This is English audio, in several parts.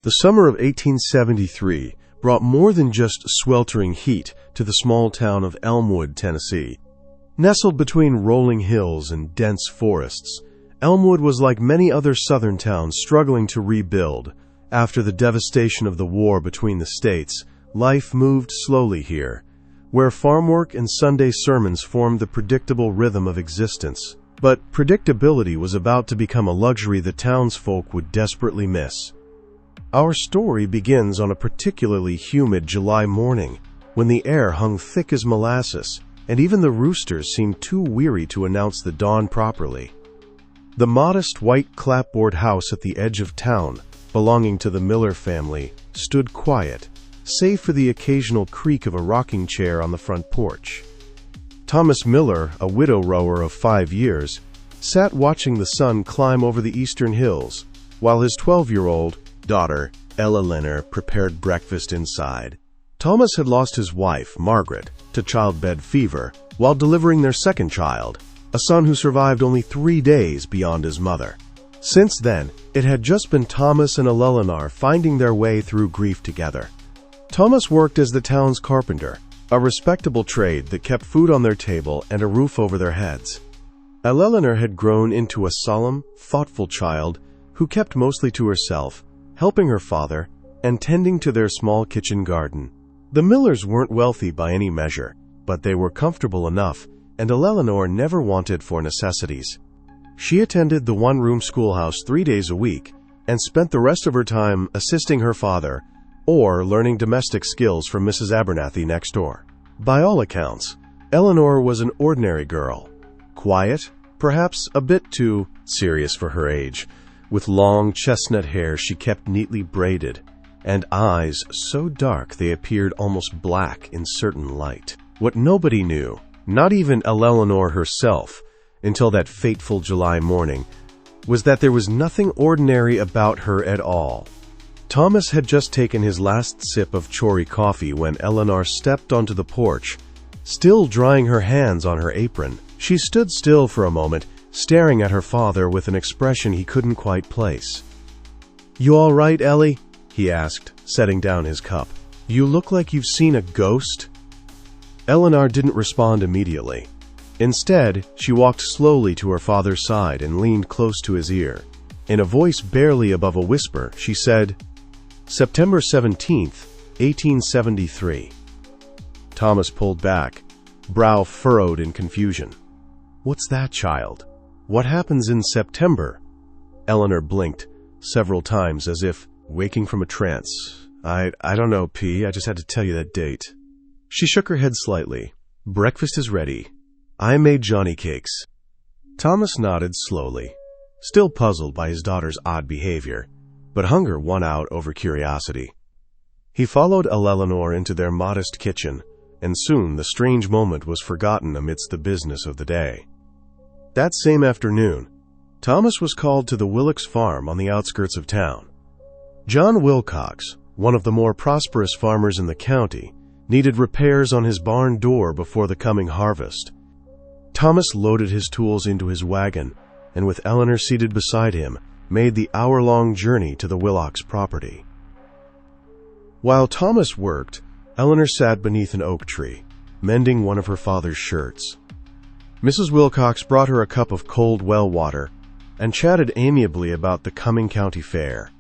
The summer of 1873 brought more than just sweltering heat to the small town of Elmwood, Tennessee. Nestled between rolling hills and dense forests, Elmwood was like many other southern towns struggling to rebuild. After the devastation of the war between the states, life moved slowly here, where farm work and Sunday sermons formed the predictable rhythm of existence. But predictability was about to become a luxury the townsfolk would desperately miss. Our story begins on a particularly humid July morning, when the air hung thick as molasses, and even the roosters seemed too weary to announce the dawn properly. The modest white clapboard house at the edge of town, belonging to the Miller family, stood quiet, save for the occasional creak of a rocking chair on the front porch. Thomas Miller, a widow rower of 5 years, sat watching the sun climb over the eastern hills, while his 12-year-old daughter, Ella Lenner, prepared breakfast inside. Thomas had lost his wife, Margaret, to childbed fever while delivering their second child, a son who survived only 3 days beyond his mother. Since then, it had just been Thomas and Eleanor finding their way through grief together. Thomas worked as the town's carpenter, a respectable trade that kept food on their table and a roof over their heads. Eleanor had grown into a solemn, thoughtful child who kept mostly to herself, helping her father, and tending to their small kitchen garden. The Millers weren't wealthy by any measure, but they were comfortable enough, and Eleanor never wanted for necessities. She attended the one-room schoolhouse 3 days a week, and spent the rest of her time assisting her father, or learning domestic skills from Mrs. Abernathy next door. By all accounts, Eleanor was an ordinary girl, quiet, perhaps a bit too serious for her age, with long chestnut hair she kept neatly braided, and eyes so dark they appeared almost black in certain light. What nobody knew, not even Eleanor herself, until that fateful July morning, was that there was nothing ordinary about her at all. Thomas had just taken his last sip of chory coffee when Eleanor stepped onto the porch, still drying her hands on her apron. She stood still for a moment, staring at her father with an expression he couldn't quite place. "You all right, Ellie?" he asked, setting down his cup. "You look like you've seen a ghost." Eleanor didn't respond immediately. Instead, she walked slowly to her father's side and leaned close to his ear. In a voice barely above a whisper, she said, "September 17th, 1873. Thomas pulled back, brow furrowed in confusion. "What's that, child? What happens in September?" Eleanor blinked several times as if waking from a trance. I don't know, P. I just had to tell you that date." She shook her head slightly. "Breakfast is ready. I made Johnny cakes." Thomas nodded slowly, still puzzled by his daughter's odd behavior, but hunger won out over curiosity. He followed Eleanor into their modest kitchen, and soon the strange moment was forgotten amidst the business of the day. That same afternoon, Thomas was called to the Willocks farm on the outskirts of town. John Wilcox, one of the more prosperous farmers in the county, needed repairs on his barn door before the coming harvest. Thomas loaded his tools into his wagon, and with Eleanor seated beside him, made the hour-long journey to the Willocks property. While Thomas worked, Eleanor sat beneath an oak tree, mending one of her father's shirts. Mrs. Wilcox brought her a cup of cold well water and chatted amiably about the coming county fair.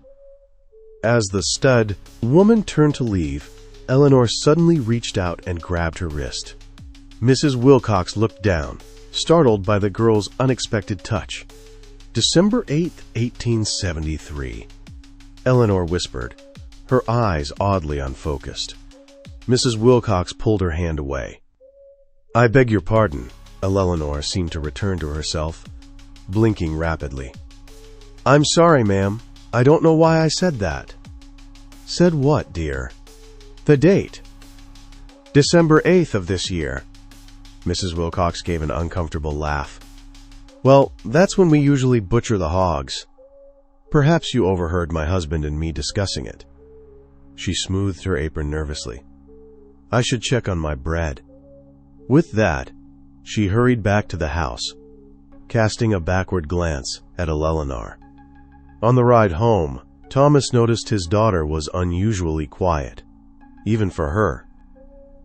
As the stud woman turned to leave, Eleanor suddenly reached out and grabbed her wrist. Mrs. Wilcox looked down, startled by the girl's unexpected touch. "December 8th, 1873. Eleanor whispered, her eyes oddly unfocused. Mrs. Wilcox pulled her hand away. "I beg your pardon." Eleanor seemed to return to herself, blinking rapidly. "I'm sorry, ma'am. I don't know why I said that." "Said what, dear?" "The date. December 8th of this year." Mrs. Wilcox gave an uncomfortable laugh. "Well, that's when we usually butcher the hogs. Perhaps you overheard my husband and me discussing it." She smoothed her apron nervously. "I should check on my bread." With that, she hurried back to the house, casting a backward glance at Eleanor. On the ride home, Thomas noticed his daughter was unusually quiet, even for her.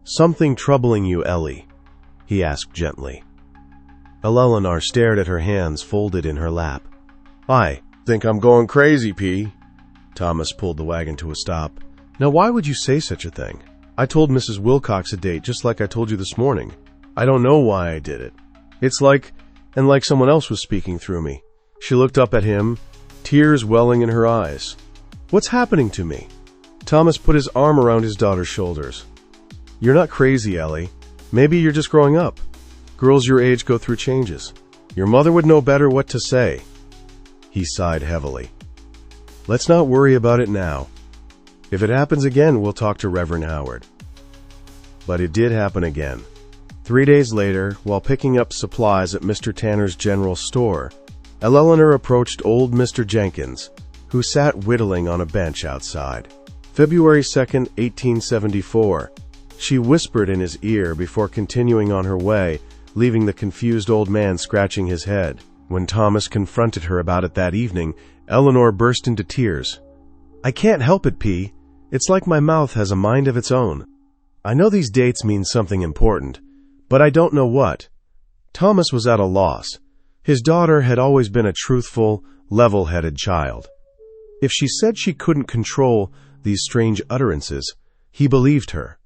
"Something troubling you, Ellie?" he asked gently. Eleanor stared at her hands folded in her lap. "I think I'm going crazy, P." Thomas pulled the wagon to a stop. "Now why would you say such a thing? I told Mrs. Wilcox a date just like I told you this morning. I don't know why I did it. It's like someone else was speaking through me." She looked up at him, tears welling in her eyes. "What's happening to me?" Thomas put his arm around his daughter's shoulders. "You're not crazy, Ellie. Maybe you're just growing up. Girls your age go through changes. Your mother would know better what to say." He sighed heavily. "Let's not worry about it now. If it happens again, we'll talk to Reverend Howard." But it did happen again. 3 days later, while picking up supplies at Mr. Tanner's general store, Eleanor approached old Mr. Jenkins, who sat whittling on a bench outside. February 2nd, 1874. She whispered in his ear before continuing on her way, leaving the confused old man scratching his head. When Thomas confronted her about it that evening, Eleanor burst into tears. "I can't help it, P. It's like my mouth has a mind of its own. I know these dates mean something important, but I don't know what." Thomas was at a loss. His daughter had always been a truthful, level-headed child. If she said she couldn't control these strange utterances, he believed her.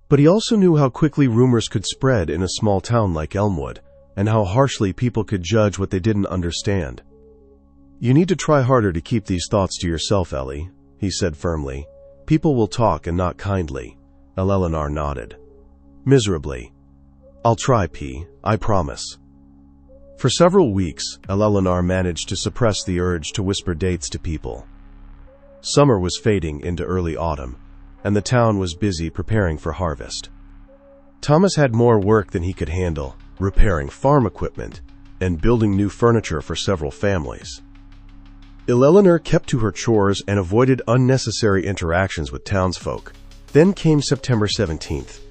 But he also knew how quickly rumors could spread in a small town like Elmwood, and how harshly people could judge what they didn't understand. "You need to try harder to keep these thoughts to yourself, Ellie," he said firmly. "People will talk and not kindly." Eleanor nodded. "Miserably." "I'll try, P. I promise." For several weeks, Eleanor managed to suppress the urge to whisper dates to people. Summer was fading into early autumn, and the town was busy preparing for harvest. Thomas had more work than he could handle, repairing farm equipment and building new furniture for several families. Eleanor kept to her chores and avoided unnecessary interactions with townsfolk. Then came September 17th.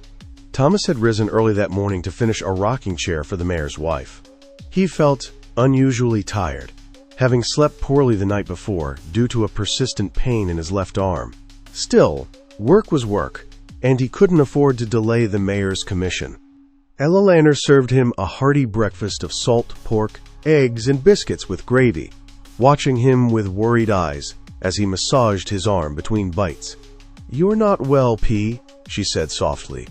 Thomas had risen early that morning to finish a rocking chair for the mayor's wife. He felt unusually tired, having slept poorly the night before due to a persistent pain in his left arm. Still, work was work, and he couldn't afford to delay the mayor's commission. Eleanor served him a hearty breakfast of salt pork, eggs, and biscuits with gravy, watching him with worried eyes as he massaged his arm between bites. "You're not well, P," she said softly.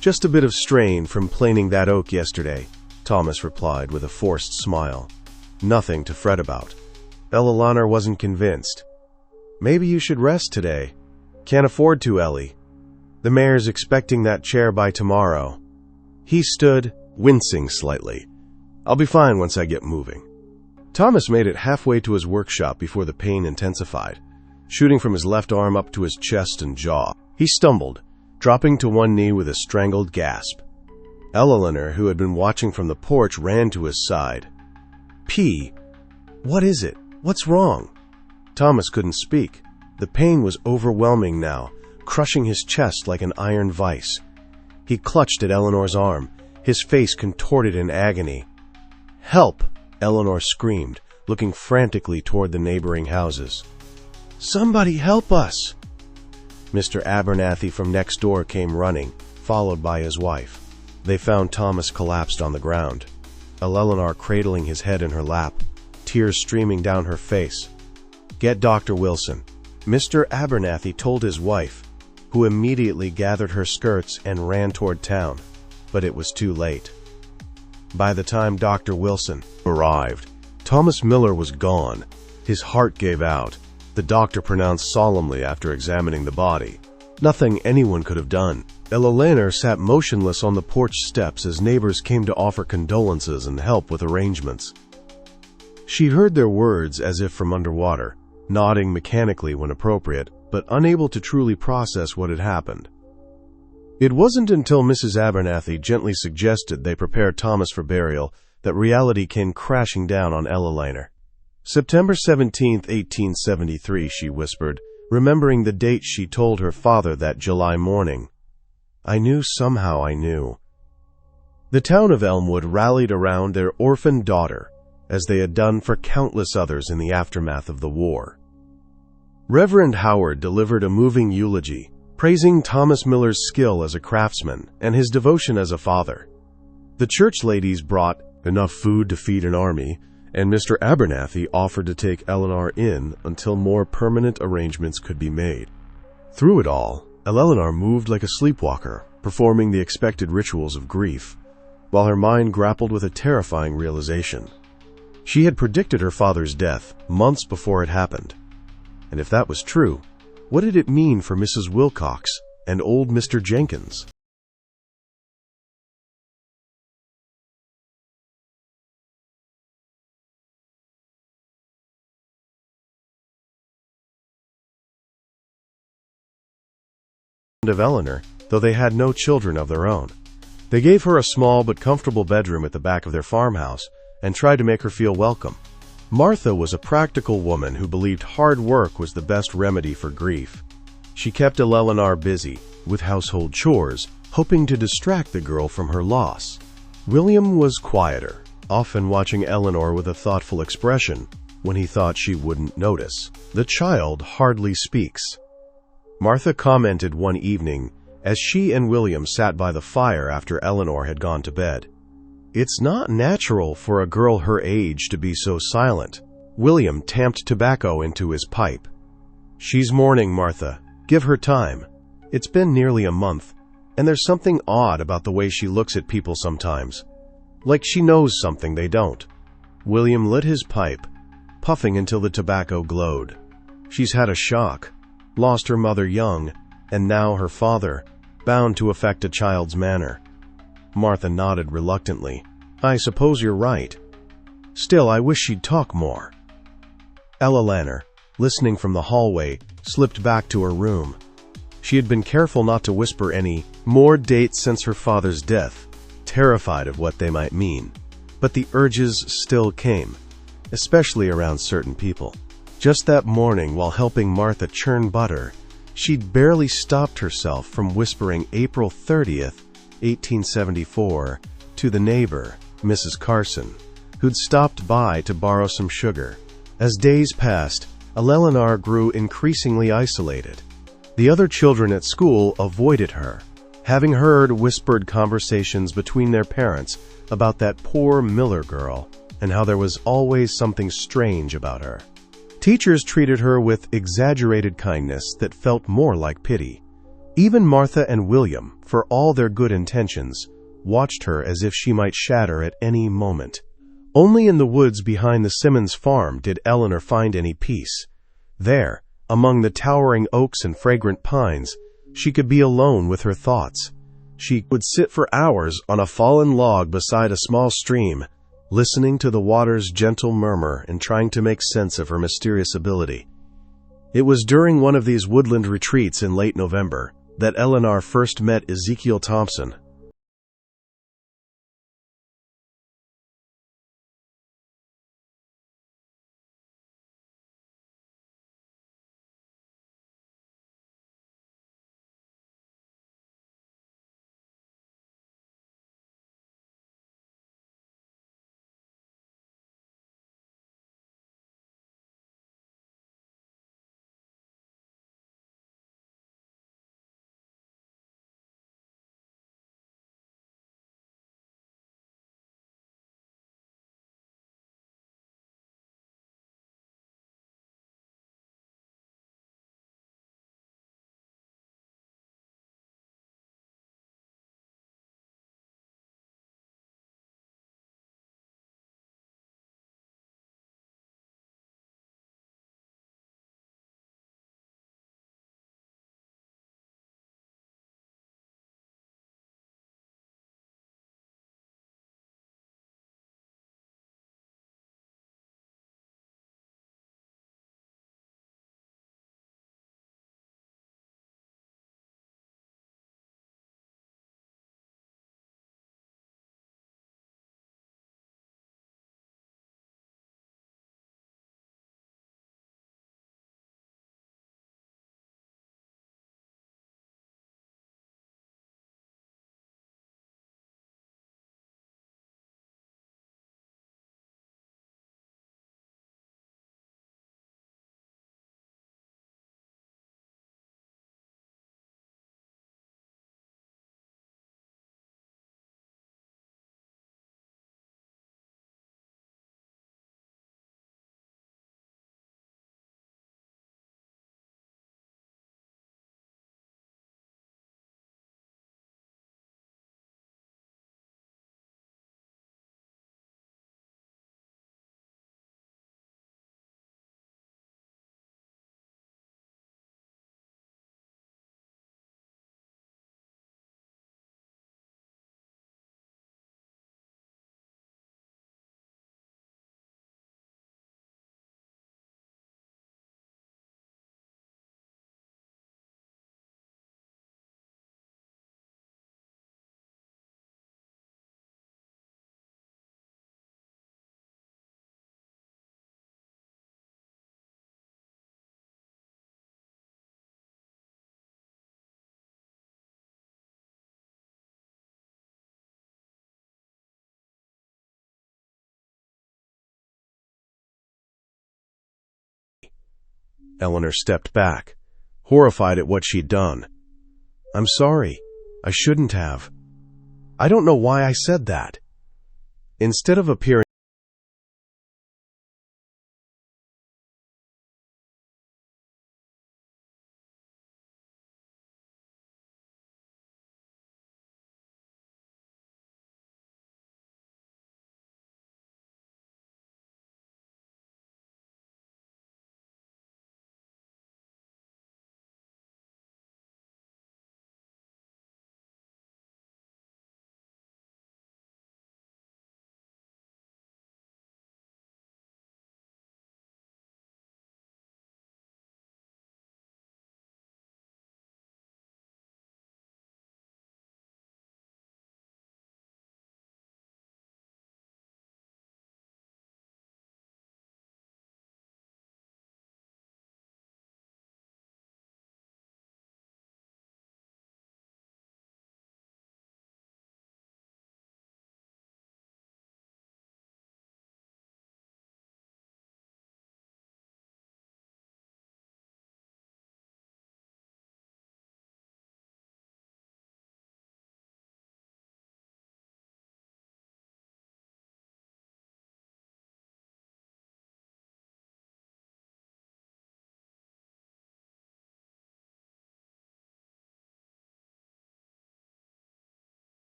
"Just a bit of strain from planing that oak yesterday," Thomas replied with a forced smile. "Nothing to fret about." Eleanor wasn't convinced. "Maybe you should rest today." "Can't afford to, Ellie. The mayor's expecting that chair by tomorrow." He stood, wincing slightly. "I'll be fine once I get moving." Thomas made it halfway to his workshop before the pain intensified, shooting from his left arm up to his chest and jaw. He stumbled, dropping to one knee with a strangled gasp. Eleanor, who had been watching from the porch, ran to his side. "P, what is it? What's wrong?" Thomas couldn't speak. The pain was overwhelming now, crushing his chest like an iron vice. He clutched at Eleanor's arm, his face contorted in agony. "Help!" Eleanor screamed, looking frantically toward the neighboring houses. "Somebody help us!" Mr. Abernathy from next door came running, followed by his wife. They found Thomas collapsed on the ground, Eleanor cradling his head in her lap, tears streaming down her face. "Get Dr. Wilson." Mr. Abernathy told his wife, who immediately gathered her skirts and ran toward town, but it was too late. By the time Dr. Wilson arrived, Thomas Miller was gone. His heart gave out. The doctor pronounced solemnly after examining the body. Nothing anyone could have done. Eleanor sat motionless on the porch steps as neighbors came to offer condolences and help with arrangements. She heard their words as if from underwater, nodding mechanically when appropriate, but unable to truly process what had happened. It wasn't until Mrs. Abernathy gently suggested they prepare Thomas for burial that reality came crashing down on Eleanor. "September 17th, 1873, she whispered, remembering the date she told her father that July morning. "I knew somehow I knew." The town of Elmwood rallied around their orphaned daughter, as they had done for countless others in the aftermath of the war. Reverend Howard delivered a moving eulogy, praising Thomas Miller's skill as a craftsman and his devotion as a father. The church ladies brought enough food to feed an army, and Mr. Abernathy offered to take Eleanor in until more permanent arrangements could be made. Through it all, Eleanor moved like a sleepwalker, performing the expected rituals of grief, while her mind grappled with a terrifying realization. She had predicted her father's death months before it happened. And if that was true, what did it mean for Mrs. Wilcox and old Mr. Jenkins? Of Eleanor, though they had no children of their own. They gave her a small but comfortable bedroom at the back of their farmhouse and tried to make her feel welcome. Martha was a practical woman who believed hard work was the best remedy for grief. She kept Eleanor busy with household chores, hoping to distract the girl from her loss. William was quieter, often watching Eleanor with a thoughtful expression when he thought she wouldn't notice. The child hardly speaks. Martha commented one evening as she and William sat by the fire after Eleanor had gone to bed. "It's not natural for a girl her age to be so silent." William tamped tobacco into his pipe. "She's mourning, Martha. Give her time. It's been nearly a month, and there's something odd about the way she looks at people sometimes. Like she knows something they don't." William lit his pipe, puffing until the tobacco glowed. "She's had a shock. Lost her mother young, and now her father, bound to affect a child's manner." Martha nodded reluctantly. "I suppose you're right. Still, I wish she'd talk more." Ella Lanner, listening from the hallway, slipped back to her room. She had been careful not to whisper any more dates since her father's death, terrified of what they might mean. But the urges still came, especially around certain people. Just that morning, while helping Martha churn butter, she'd barely stopped herself from whispering April 30th, 1874, to the neighbor, Mrs. Carson, who'd stopped by to borrow some sugar. As days passed, Eleanor grew increasingly isolated. The other children at school avoided her, having heard whispered conversations between their parents about that poor Miller girl and how there was always something strange about her. Teachers treated her with exaggerated kindness that felt more like pity. Even Martha and William, for all their good intentions, watched her as if she might shatter at any moment. Only in the woods behind the Simmons farm did Eleanor find any peace. There, among the towering oaks and fragrant pines, she could be alone with her thoughts. She would sit for hours on a fallen log beside a small stream, listening to the water's gentle murmur and trying to make sense of her mysterious ability. It was during one of these woodland retreats in late November that Eleanor first met Ezekiel Thompson, Eleanor stepped back, horrified at what she'd done. "I'm sorry. I shouldn't have. I don't know why I said that." Instead of appearing,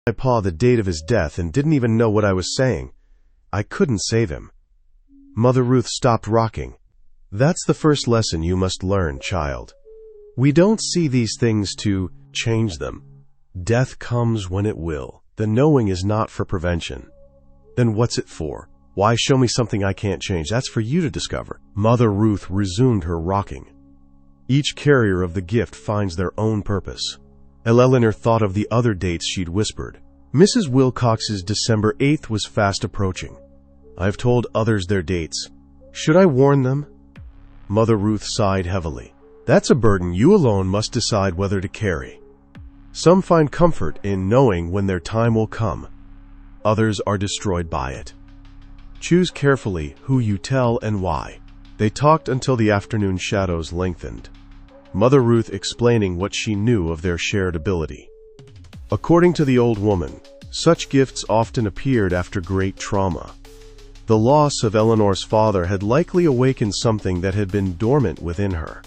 my pa the date of his death and didn't even know what I was saying. I couldn't save him. Mother Ruth stopped rocking. "That's the first lesson you must learn, child. We don't see these things to change them. Death comes when it will. The knowing is not for prevention. Then what's it for? Why show me something I can't change? That's for you to discover." Mother Ruth resumed her rocking. "Each carrier of the gift finds their own purpose." Eleanor thought of the other dates she'd whispered. Mrs. Wilcox's December 8th was fast approaching. "I've told others their dates. Should I warn them?" Mother Ruth sighed heavily. "That's a burden you alone must decide whether to carry. Some find comfort in knowing when their time will come. Others are destroyed by it. Choose carefully who you tell and why." They talked until the afternoon shadows lengthened, Mother Ruth explaining what she knew of their shared ability. According to the old woman, such gifts often appeared after great trauma. The loss of Eleanor's father had likely awakened something that had been dormant within her.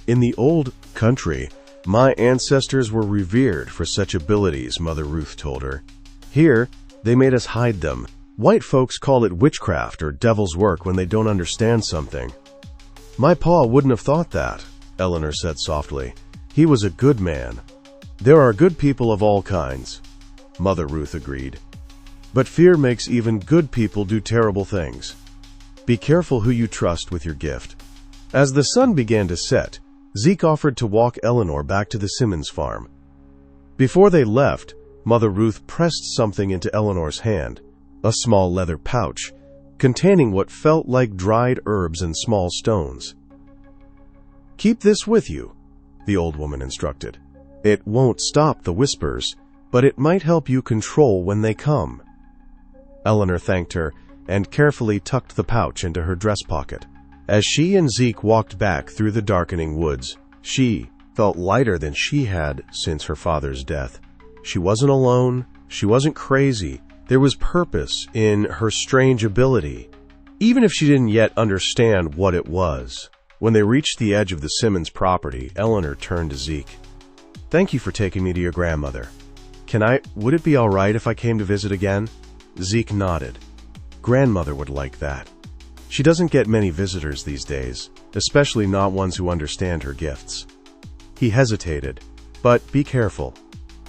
"In the old country, my ancestors were revered for such abilities," Mother Ruth told her. "Here, they made us hide them. White folks call it witchcraft or devil's work when they don't understand something." "My pa wouldn't have thought that," Eleanor said softly. "He was a good man." "There are good people of all kinds," Mother Ruth agreed. "But fear makes even good people do terrible things. Be careful who you trust with your gift." As the sun began to set, Zeke offered to walk Eleanor back to the Simmons farm. Before they left, Mother Ruth pressed something into Eleanor's hand. a small leather pouch containing what felt like dried herbs and small stones. "Keep this with you," the old woman instructed. "It won't stop the whispers, but it might help you control when they come." Eleanor thanked her and carefully tucked the pouch into her dress pocket. As she and Zeke walked back through the darkening woods, she felt lighter than she had since her father's death. She wasn't alone. She wasn't crazy. There was purpose in her strange ability, even if she didn't yet understand what it was. When they reached the edge of the Simmons property, Eleanor turned to Zeke. "Thank you for taking me to your grandmother. Would it be all right if I came to visit again?" Zeke nodded. "Grandmother would like that. She doesn't get many visitors these days, especially not ones who understand her gifts." He hesitated. "But be careful.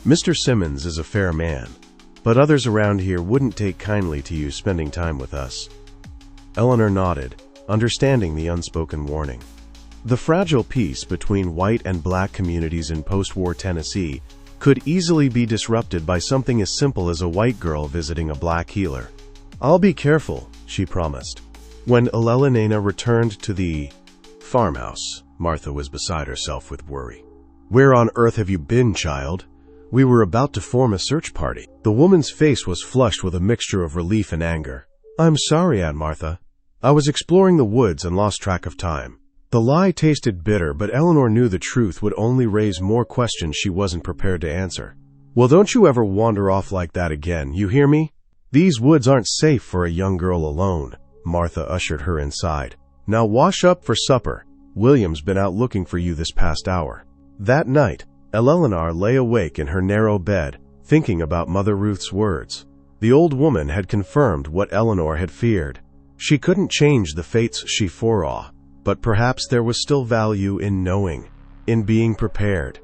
Mr. Simmons is a fair man, but others around here wouldn't take kindly to you spending time with us." Eleanor nodded, understanding the unspoken warning. The fragile peace between white and black communities in post-war Tennessee could easily be disrupted by something as simple as a white girl visiting a black healer. "I'll be careful," she promised. When Elelena returned to the farmhouse, Martha was beside herself with worry. "Where on earth have you been, child? We were about to form a search party." The woman's face was flushed with a mixture of relief and anger. "I'm sorry, Aunt Martha. I was exploring the woods and lost track of time." The lie tasted bitter, but Eleanor knew the truth would only raise more questions she wasn't prepared to answer. "Well, don't you ever wander off like that again, you hear me? These woods aren't safe for a young girl alone." Martha ushered her inside. "Now wash up for supper. William's been out looking for you this past hour." That night, Eleanor lay awake in her narrow bed, thinking about Mother Ruth's words. The old woman had confirmed what Eleanor had feared. She couldn't change the fates she foresaw, but perhaps there was still value in knowing, in being prepared.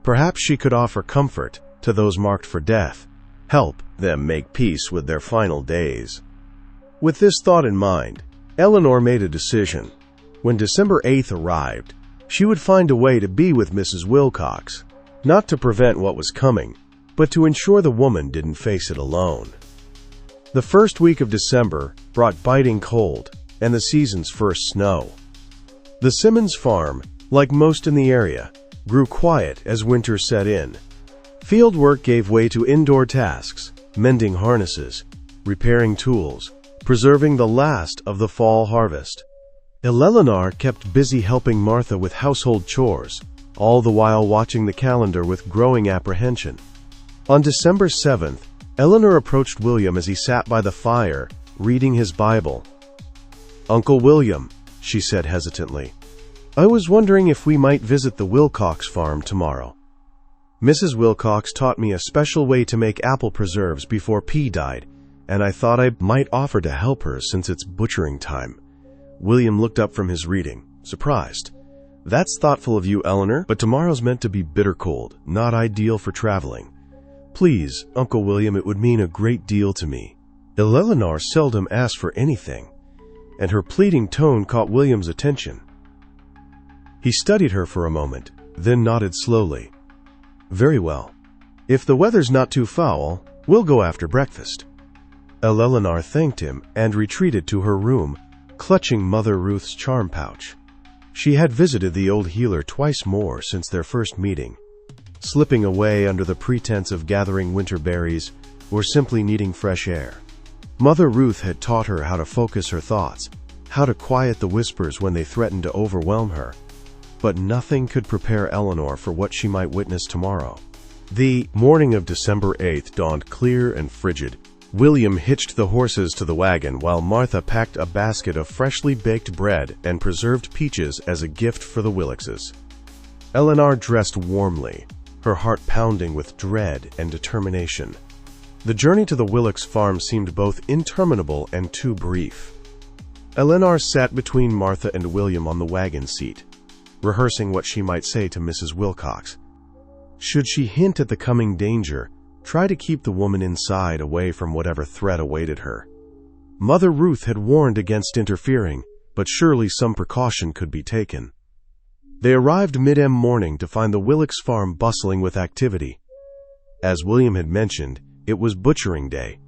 Perhaps she could offer comfort to those marked for death, help them make peace with their final days. With this thought in mind, Eleanor made a decision. When December 8th arrived, she would find a way to be with Mrs. Wilcox, not to prevent what was coming, but to ensure the woman didn't face it alone. The first week of December brought biting cold and the season's first snow. The Simmons farm, like most in the area, grew quiet as winter set in. Field work gave way to indoor tasks, mending harnesses, repairing tools, preserving the last of the fall harvest. Eleanor kept busy helping Martha with household chores, all the while watching the calendar with growing apprehension. On December 7th, Eleanor approached William as he sat by the fire, reading his Bible. "Uncle William," she said hesitantly, "I was wondering if we might visit the Wilcox farm tomorrow. Mrs. Wilcox taught me a special way to make apple preserves before P died, and I thought I might offer to help her since it's butchering time." William looked up from his reading, surprised. "That's thoughtful of you, Eleanor, but tomorrow's meant to be bitter cold, not ideal for traveling. Please, Uncle William, it would mean a great deal to me." Eleanor seldom asked for anything, and her pleading tone caught William's attention. He studied her for a moment, then nodded slowly. "Very well. If the weather's not too foul, we'll go after breakfast." Eleanor thanked him and retreated to her room, clutching Mother Ruth's charm pouch. She had visited the old healer twice more since their first meeting, slipping away under the pretense of gathering winter berries or simply needing fresh air. Mother Ruth had taught her how to focus her thoughts, how to quiet the whispers when they threatened to overwhelm her. But nothing could prepare Eleanor for what she might witness tomorrow. The morning of December 8th dawned clear and frigid. William hitched the horses to the wagon while Martha packed a basket of freshly baked bread and preserved peaches as a gift for the Wilcoxes. Eleanor dressed warmly, her heart pounding with dread and determination. The journey to the Wilcox farm seemed both interminable and too brief. Eleanor sat between Martha and William on the wagon seat, rehearsing what she might say to Mrs. Wilcox. Should she hint at the coming danger, try to keep the woman inside away from whatever threat awaited her? Mother Ruth had warned against interfering, but surely some precaution could be taken. They arrived mid-morning to find the Wilcox farm bustling with activity. As William had mentioned, it was butchering day.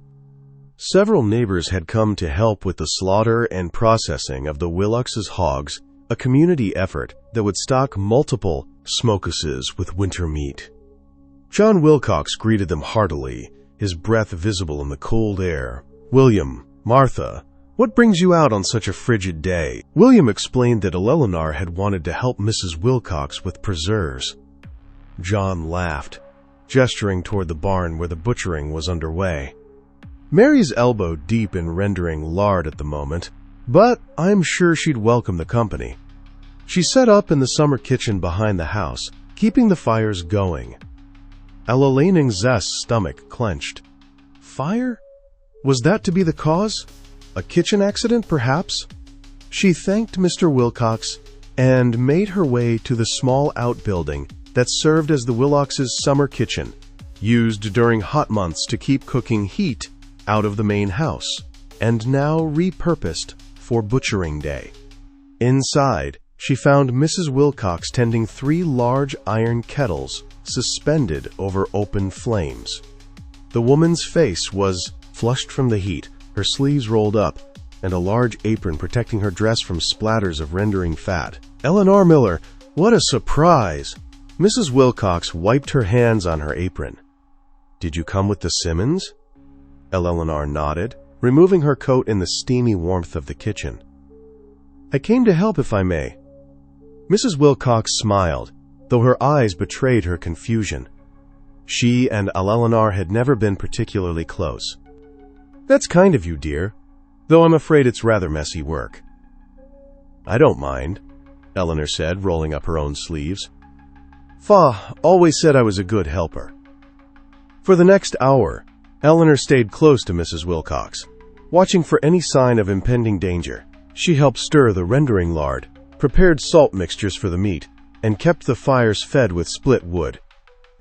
Several neighbors had come to help with the slaughter and processing of the Wilcoxes' hogs, a community effort that would stock multiple smokehouses with winter meat. John Wilcox greeted them heartily, his breath visible in the cold air. "William, Martha, what brings you out on such a frigid day?" William explained that Eleanor had wanted to help Mrs. Wilcox with preserves. John laughed, gesturing toward the barn where the butchering was underway. "Mary's elbow deep in rendering lard at the moment, but I'm sure she'd welcome the company." She set up in the summer kitchen behind the house, keeping the fires going. Ella Laning's stomach clenched. Fire? Was that to be the cause? A kitchen accident, perhaps? She thanked Mr. Wilcox and made her way to the small outbuilding that served as the Wilcoxes' summer kitchen, used during hot months to keep cooking heat out of the main house, and now repurposed for butchering day. Inside, she found Mrs. Wilcox tending 3 large iron kettles suspended over open flames. The woman's face was flushed from the heat, her sleeves rolled up, and a large apron protecting her dress from splatters of rendering fat. "Eleanor Miller, what a surprise!" Mrs. Wilcox wiped her hands on her apron. "Did you come with the Simmons?" Eleanor nodded, removing her coat in the steamy warmth of the kitchen. "I came to help, if I may." Mrs. Wilcox smiled, though her eyes betrayed her confusion. She and Eleanor had never been particularly close. "That's kind of you, dear, though I'm afraid it's rather messy work." "I don't mind," Eleanor said, rolling up her own sleeves. "Fa always said I was a good helper." For the next hour, Eleanor stayed close to Mrs. Wilcox, watching for any sign of impending danger. She helped stir the rendering lard, prepared salt mixtures for the meat, and kept the fires fed with split wood.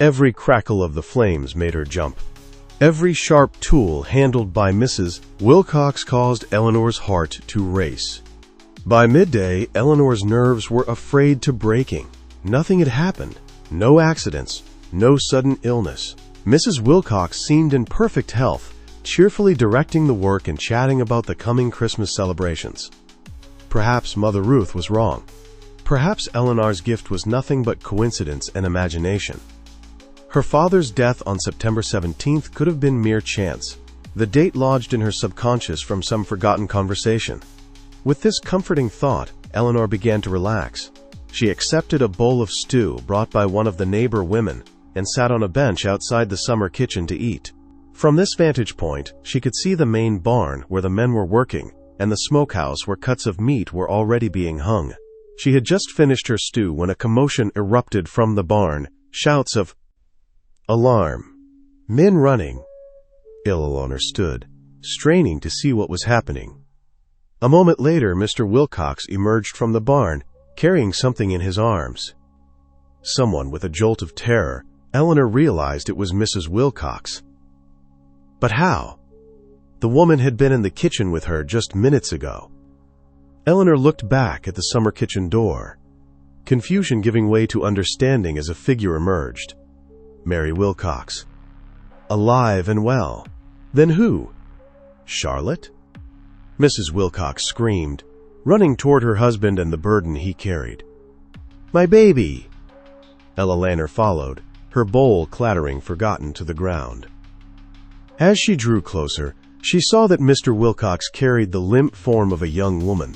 Every crackle of the flames made her jump. Every sharp tool handled by Mrs. Wilcox caused Eleanor's heart to race. By midday, Eleanor's nerves were afraid to breaking. Nothing had happened. No accidents. No sudden illness. Mrs. Wilcox seemed in perfect health, cheerfully directing the work and chatting about the coming Christmas celebrations. Perhaps Mother Ruth was wrong. Perhaps Eleanor's gift was nothing but coincidence and imagination. Her father's death on September 17th could have been mere chance, the date lodged in her subconscious from some forgotten conversation. With this comforting thought, Eleanor began to relax. She accepted a bowl of stew brought by one of the neighbor women and sat on a bench outside the summer kitchen to eat. From this vantage point, she could see the main barn where the men were working and the smokehouse where cuts of meat were already being hung. She had just finished her stew when a commotion erupted from the barn, shouts of alarm, men running. Eleanor stood, straining to see what was happening. A moment later, Mr. Wilcox emerged from the barn, carrying something in his arms. Someone with a jolt of terror, Eleanor realized it was Mrs. Wilcox. But how? The woman had been in the kitchen with her just minutes ago. Eleanor looked back at the summer kitchen door, confusion giving way to understanding as a figure emerged. Mary Wilcox. Alive and well. Then who? Charlotte? Mrs. Wilcox screamed, running toward her husband and the burden he carried. "My baby!" Ella Lanner followed, her bowl clattering forgotten to the ground. As she drew closer, she saw that Mr. Wilcox carried the limp form of a young woman,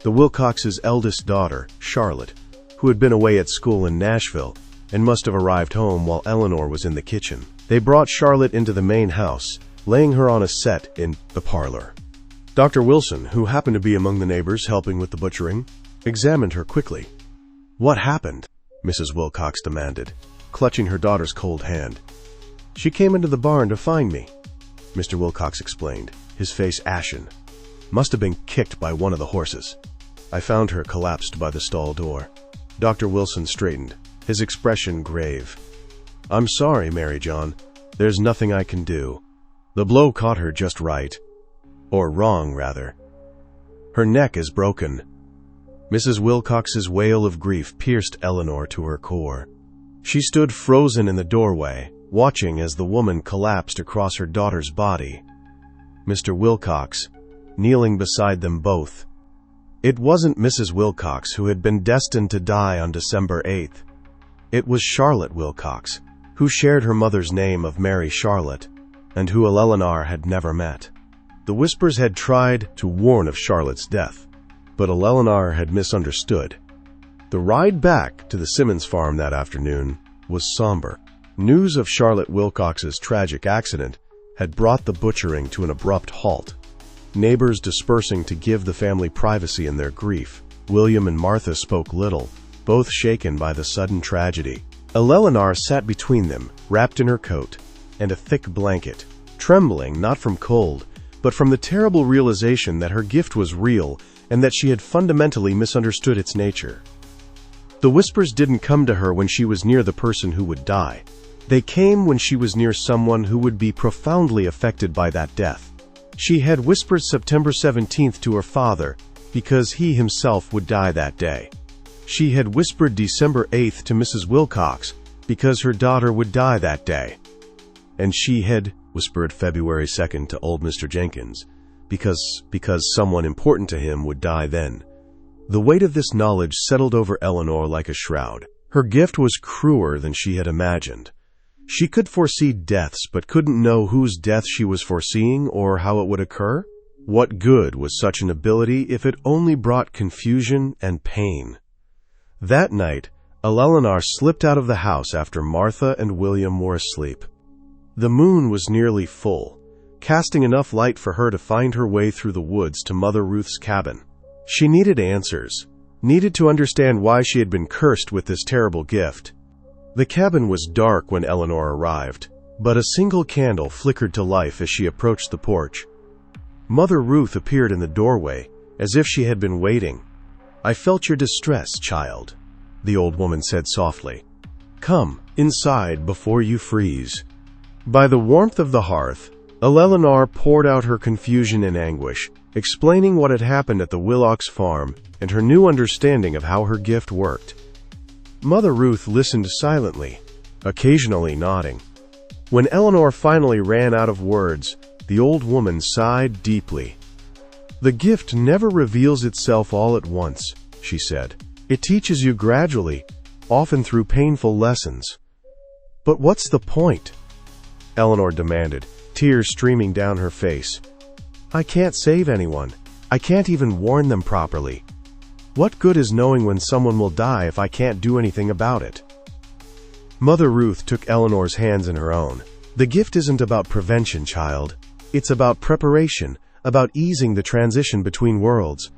the Wilcox's eldest daughter, Charlotte, who had been away at school in Nashville and must have arrived home while Eleanor was in the kitchen. They brought Charlotte into the main house, laying her on a set in the parlor. Dr. Wilson, who happened to be among the neighbors helping with the butchering, examined her quickly. "What happened?" Mrs. Wilcox demanded, clutching her daughter's cold hand. "She came into the barn to find me," Mr. Wilcox explained, his face ashen. "Must have been kicked by one of the horses. I found her collapsed by the stall door." Dr. Wilson straightened, his expression grave. "I'm sorry, Mary John. There's nothing I can do. The blow caught her just right. Or wrong, rather. Her neck is broken." Mrs. Wilcox's wail of grief pierced Eleanor to her core. She stood frozen in the doorway, watching as the woman collapsed across her daughter's body. Mr. Wilcox, kneeling beside them both. It wasn't Mrs. Wilcox who had been destined to die on December 8th. It was Charlotte Wilcox, who shared her mother's name of Mary Charlotte, and who Eleanor had never met. The Whispers had tried to warn of Charlotte's death, but Eleanor had misunderstood. The ride back to the Simmons farm that afternoon was somber. News of Charlotte Wilcox's tragic accident had brought the butchering to an abrupt halt, neighbors dispersing to give the family privacy in their grief. William and Martha spoke little, both shaken by the sudden tragedy. Eleanor sat between them, wrapped in her coat and a thick blanket, trembling not from cold, but from the terrible realization that her gift was real and that she had fundamentally misunderstood its nature. The Whispers didn't come to her when she was near the person who would die. They came when she was near someone who would be profoundly affected by that death. She had whispered September 17th to her father because he himself would die that day. She had whispered December 8th to Mrs. Wilcox because her daughter would die that day. And she had whispered February 2nd to old Mr. Jenkins because someone important to him would die then. The weight of this knowledge settled over Eleanor like a shroud. Her gift was crueler than she had imagined. She could foresee deaths, but couldn't know whose death she was foreseeing or how it would occur. What good was such an ability if it only brought confusion and pain? That night, Eleanor slipped out of the house after Martha and William were asleep. The moon was nearly full, casting enough light for her to find her way through the woods to Mother Ruth's cabin. She needed answers, needed to understand why she had been cursed with this terrible gift. The cabin was dark when Eleanor arrived, but a single candle flickered to life as she approached the porch. Mother Ruth appeared in the doorway, as if she had been waiting. "I felt your distress, child," the old woman said softly. "Come inside before you freeze." By the warmth of the hearth, Eleanor poured out her confusion and anguish, explaining what had happened at the Wilcox farm and her new understanding of how her gift worked. Mother Ruth listened silently, occasionally nodding. When Eleanor finally ran out of words, the old woman sighed deeply. "The gift never reveals itself all at once," she said. "It teaches you gradually, often through painful lessons." "But what's the point?" Eleanor demanded, tears streaming down her face. "I can't save anyone. I can't even warn them properly. What good is knowing when someone will die if I can't do anything about it?" Mother Ruth took Eleanor's hands in her own. "The gift isn't about prevention, child. It's about preparation, about easing the transition between worlds.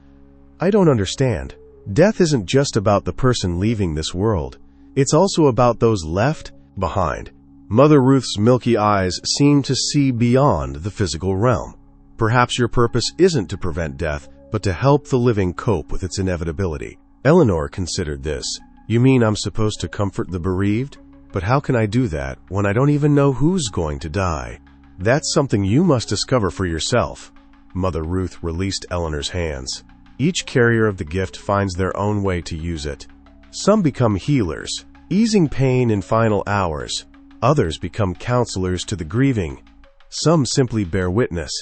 I don't understand. Death isn't just about the person leaving this world. It's also about those left behind." Mother Ruth's milky eyes seemed to see beyond the physical realm. "Perhaps your purpose isn't to prevent death, but to help the living cope with its inevitability." Eleanor considered this. "You mean I'm supposed to comfort the bereaved? But how can I do that when I don't even know who's going to die?" "That's something you must discover for yourself." Mother Ruth released Eleanor's hands. "Each carrier of the gift finds their own way to use it. Some become healers, easing pain in final hours. Others become counselors to the grieving. Some simply bear witness,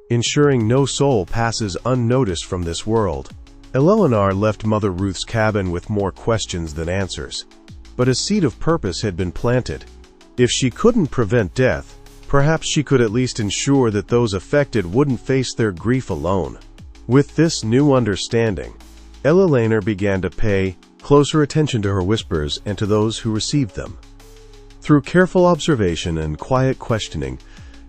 ensuring no soul passes unnoticed from this world." Eleanor left Mother Ruth's cabin with more questions than answers, but a seed of purpose had been planted. If she couldn't prevent death, perhaps she could at least ensure that those affected wouldn't face their grief alone. With this new understanding, Eleanor began to pay closer attention to her whispers and to those who received them. Through careful observation and quiet questioning,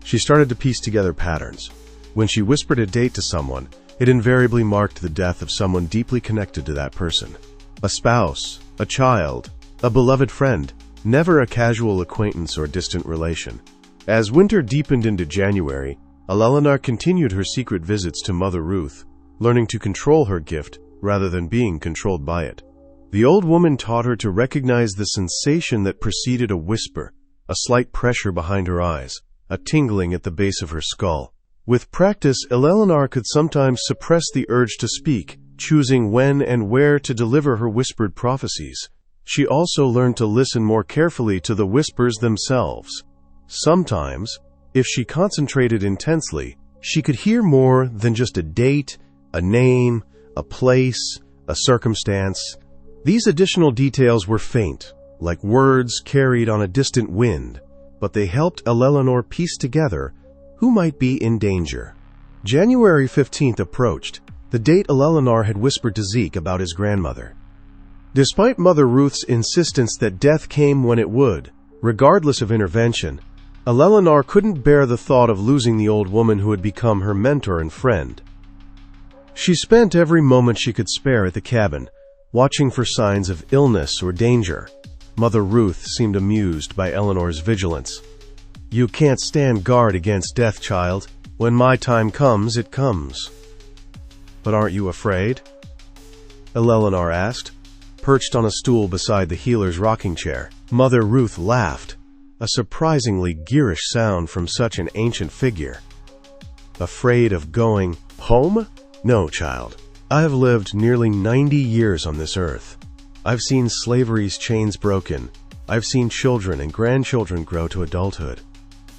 she started to piece together patterns. When she whispered a date to someone, it invariably marked the death of someone deeply connected to that person. A spouse, a child, a beloved friend, never a casual acquaintance or distant relation. As winter deepened into January, Eleanor continued her secret visits to Mother Ruth, learning to control her gift rather than being controlled by it. The old woman taught her to recognize the sensation that preceded a whisper, a slight pressure behind her eyes, a tingling at the base of her skull. With practice, Eleanor could sometimes suppress the urge to speak, choosing when and where to deliver her whispered prophecies. She also learned to listen more carefully to the whispers themselves. Sometimes, if she concentrated intensely, She could hear more than just a date, a name, a place, a circumstance. These additional details were faint, like words carried on a distant wind, but they helped Eleanor piece together who might be in danger. January 15th approached, the date Eleanor had whispered to Zeke about his grandmother. Despite Mother Ruth's insistence that death came when it would, regardless of intervention, Eleanor couldn't bear the thought of losing the old woman who had become her mentor and friend. She spent every moment she could spare at the cabin, watching for signs of illness or danger. Mother Ruth seemed amused by Eleanor's vigilance. "You can't stand guard against death, child. When my time comes, it comes." "But aren't you afraid?" Eleanor asked, perched on a stool beside the healer's rocking chair. Mother Ruth laughed, a surprisingly garish sound from such an ancient figure. "Afraid of going home? No, child. I have lived nearly 90 years on this earth. I've seen slavery's chains broken. I've seen children and grandchildren grow to adulthood.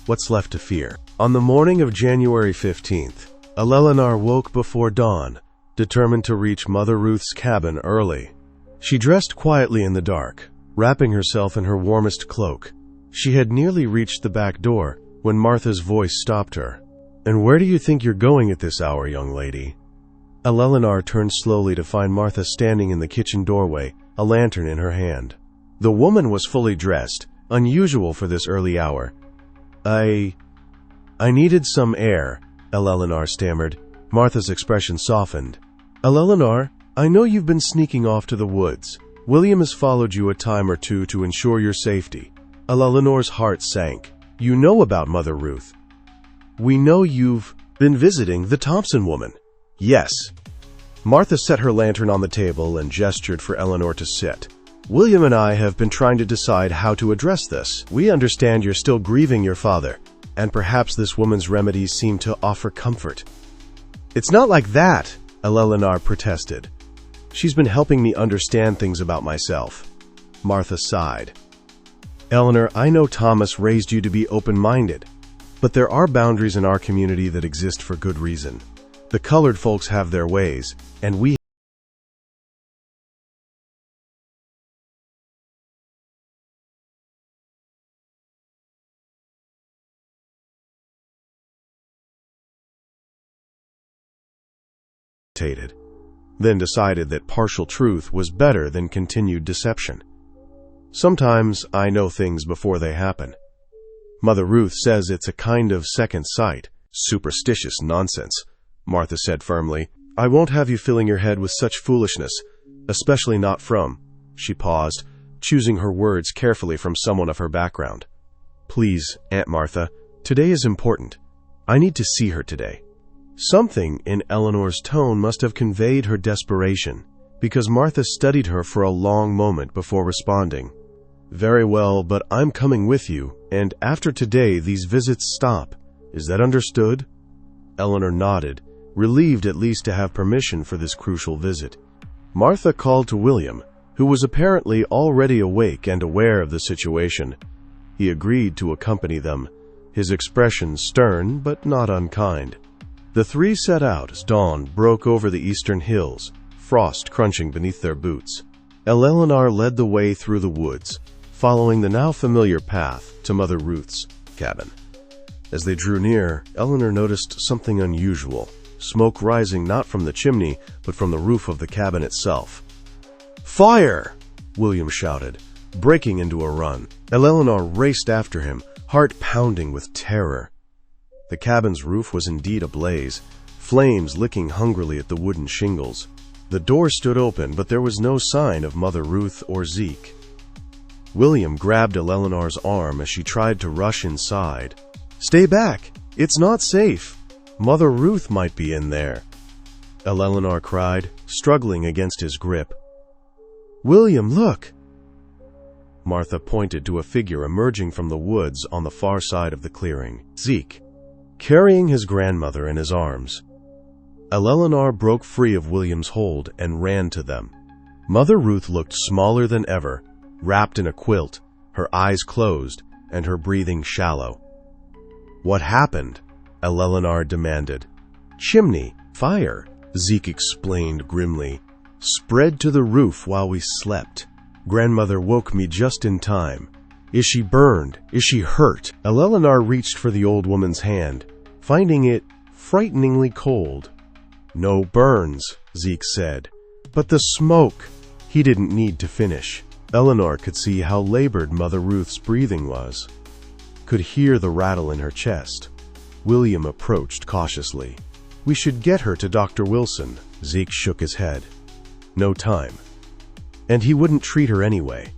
What's left to fear?" On the morning of January 15th, Eleanor woke before dawn, determined to reach Mother Ruth's cabin early. She dressed quietly in the dark, wrapping herself in her warmest cloak. She had nearly reached the back door when Martha's voice stopped her. "And where do you think you're going at this hour, young lady?" Eleanor turned slowly to find Martha standing in the kitchen doorway, a lantern in her hand. The woman was fully dressed, unusual for this early hour. I needed some air," Eleanor stammered. Martha's expression softened. "Eleanor, I know you've been sneaking off to the woods. William has followed you a time or two to ensure your safety." Eleanor's heart sank. "You know about Mother Ruth. We know you've been visiting the Thompson woman." "Yes." Martha set her lantern on the table and gestured for Eleanor to sit. "William and I have been trying to decide how to address this. We understand you're still grieving your father, and perhaps this woman's remedies seem to offer comfort." "It's not like that," Eleanor protested. "She's been helping me understand things about myself." Martha sighed. "Eleanor, I know Thomas raised you to be open-minded, but there are boundaries in our community that exist for good reason. The colored folks have their ways, and we then decided that partial truth was better than continued deception. "Sometimes I know things before they happen. Mother Ruth says it's a kind of second sight." "Superstitious nonsense," Martha said firmly. "I won't have you filling your head with such foolishness, especially not from—" She paused, choosing her words carefully from someone of her background. "Please, Aunt Martha, today is important. I need to see her today." Something in Eleanor's tone must have conveyed her desperation, because Martha studied her for a long moment before responding. "Very well, but I'm coming with you, and after today these visits stop. Is that understood?" Eleanor nodded, relieved at least to have permission for this crucial visit. Martha called to William, who was apparently already awake and aware of the situation. He agreed to accompany them, his expression stern but not unkind. The three set out as dawn broke over the eastern hills, frost crunching beneath their boots. Eleanor led the way through the woods, following the now familiar path to Mother Ruth's cabin. As they drew near, Eleanor noticed something unusual, smoke rising not from the chimney, but from the roof of the cabin itself. "Fire!" William shouted, breaking into a run. Eleanor raced after him, heart pounding with terror. The cabin's roof was indeed ablaze, flames licking hungrily at the wooden shingles. The door stood open, but there was no sign of Mother Ruth or Zeke. William grabbed Eleanor's arm as she tried to rush inside. "Stay back! It's not safe! Mother Ruth might be in there!" Eleanor cried, struggling against his grip. "William, look!" Martha pointed to a figure emerging from the woods on the far side of the clearing. Zeke, carrying his grandmother in his arms. Eleanor broke free of William's hold and ran to them. Mother Ruth looked smaller than ever, wrapped in a quilt, her eyes closed, and her breathing shallow. "What happened?" Eleanor demanded. "Chimney, fire," Zeke explained grimly. "Spread to the roof while we slept. Grandmother woke me just in time. Is she burned? Is she hurt?" Eleanor reached for the old woman's hand, finding it frighteningly cold. "No burns," Zeke said. "But the smoke." He didn't need to finish. Eleanor could see how labored Mother Ruth's breathing was, could hear the rattle in her chest. William approached cautiously. "We should get her to Dr. Wilson." Zeke shook his head. "No time. And he wouldn't treat her anyway."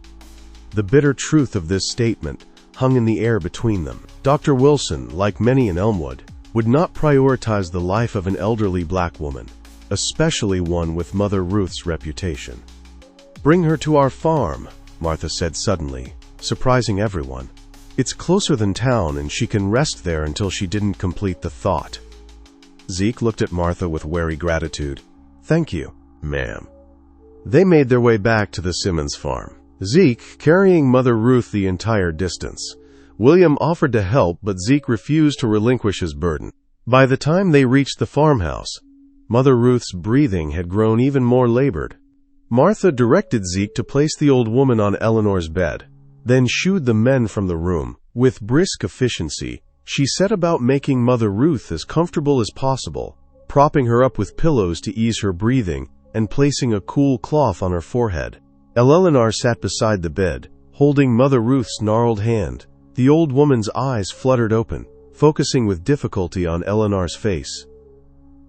The bitter truth of this statement hung in the air between them. Dr. Wilson, like many in Elmwood, would not prioritize the life of an elderly black woman, especially one with Mother Ruth's reputation. "Bring her to our farm," Martha said suddenly, surprising everyone. "It's closer than town, and she can rest there until she didn't complete the thought." Zeke looked at Martha with wary gratitude. "Thank you, ma'am." They made their way back to the Simmons farm, Zeke carrying Mother Ruth the entire distance. William offered to help, but Zeke refused to relinquish his burden. By the time they reached the farmhouse, Mother Ruth's breathing had grown even more labored. Martha directed Zeke to place the old woman on Eleanor's bed, then shooed the men from the room. With brisk efficiency, she set about making Mother Ruth as comfortable as possible, propping her up with pillows to ease her breathing and placing a cool cloth on her forehead. Eleanor sat beside the bed, holding Mother Ruth's gnarled hand. The old woman's eyes fluttered open, focusing with difficulty on Eleanor's face.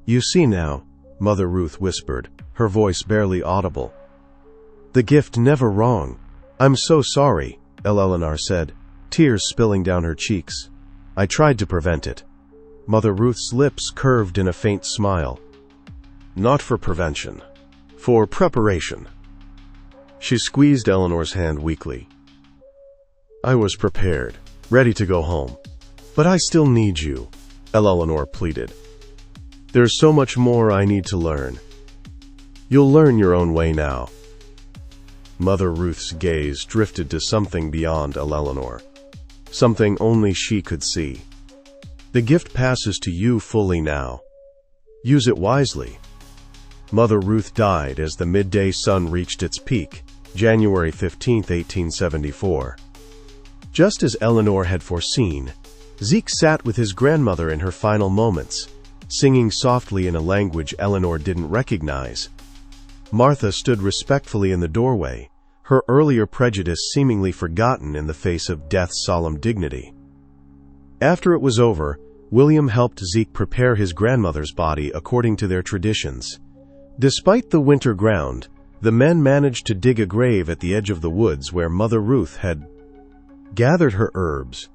"You see now," Mother Ruth whispered, her voice barely audible. "The gift never wrong." "I'm so sorry," Eleanor said, tears spilling down her cheeks. "I tried to prevent it." Mother Ruth's lips curved in a faint smile. "Not for prevention. For preparation." She squeezed Eleanor's hand weakly. "I was prepared, ready to go home. But I still need you," Eleanor pleaded. "There's so much more I need to learn. You'll learn your own way now." Mother Ruth's gaze drifted to something beyond Eleanor, something only she could see. "The gift passes to you fully now. Use it wisely." Mother Ruth died as the midday sun reached its peak, January 15, 1874. Just as Eleanor had foreseen, Zeke sat with his grandmother in her final moments, singing softly in a language Eleanor didn't recognize. Martha stood respectfully in the doorway, her earlier prejudice seemingly forgotten in the face of death's solemn dignity. After it was over, William helped Zeke prepare his grandmother's body according to their traditions. Despite the winter ground, the men managed to dig a grave at the edge of the woods where Mother Ruth had gathered her herbs.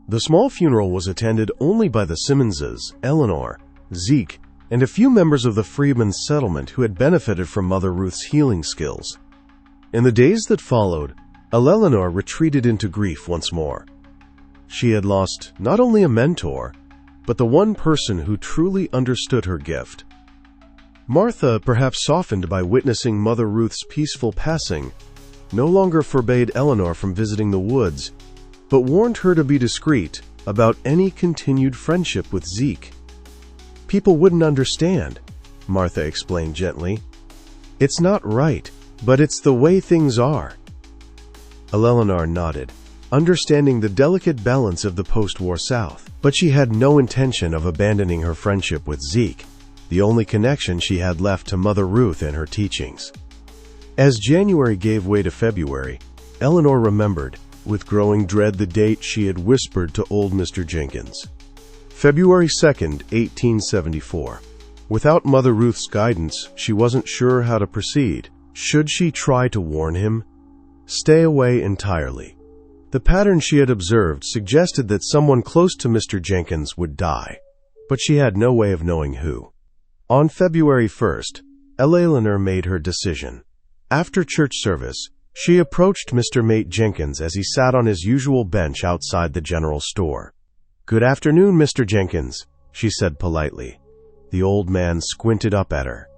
The small funeral was attended only by the Simmonses, Eleanor, Zeke, and a few members of the freedmen's settlement who had benefited from Mother Ruth's healing skills. In the days that followed, Eleanor retreated into grief once more. She had lost not only a mentor, but the one person who truly understood her gift. Martha, perhaps softened by witnessing Mother Ruth's peaceful passing, no longer forbade Eleanor from visiting the woods, but warned her to be discreet about any continued friendship with Zeke. "People wouldn't understand," Martha explained gently. "It's not right, but it's the way things are." Eleanor nodded, understanding the delicate balance of the post-war South, but she had no intention of abandoning her friendship with Zeke, the only connection she had left to Mother Ruth and her teachings. As January gave way to February, Eleanor remembered, with growing dread, the date she had whispered to old Mr. Jenkins. February 2nd, 1874. Without Mother Ruth's guidance, she wasn't sure how to proceed. Should she try to warn him? Stay away entirely? The pattern she had observed suggested that someone close to Mr. Jenkins would die, but she had no way of knowing who. On February 1st, Eleanor made her decision. After church service, she approached Mr. Mate Jenkins as he sat on his usual bench outside the general store. "Good afternoon, Mr. Jenkins," she said politely. The old man squinted up at her.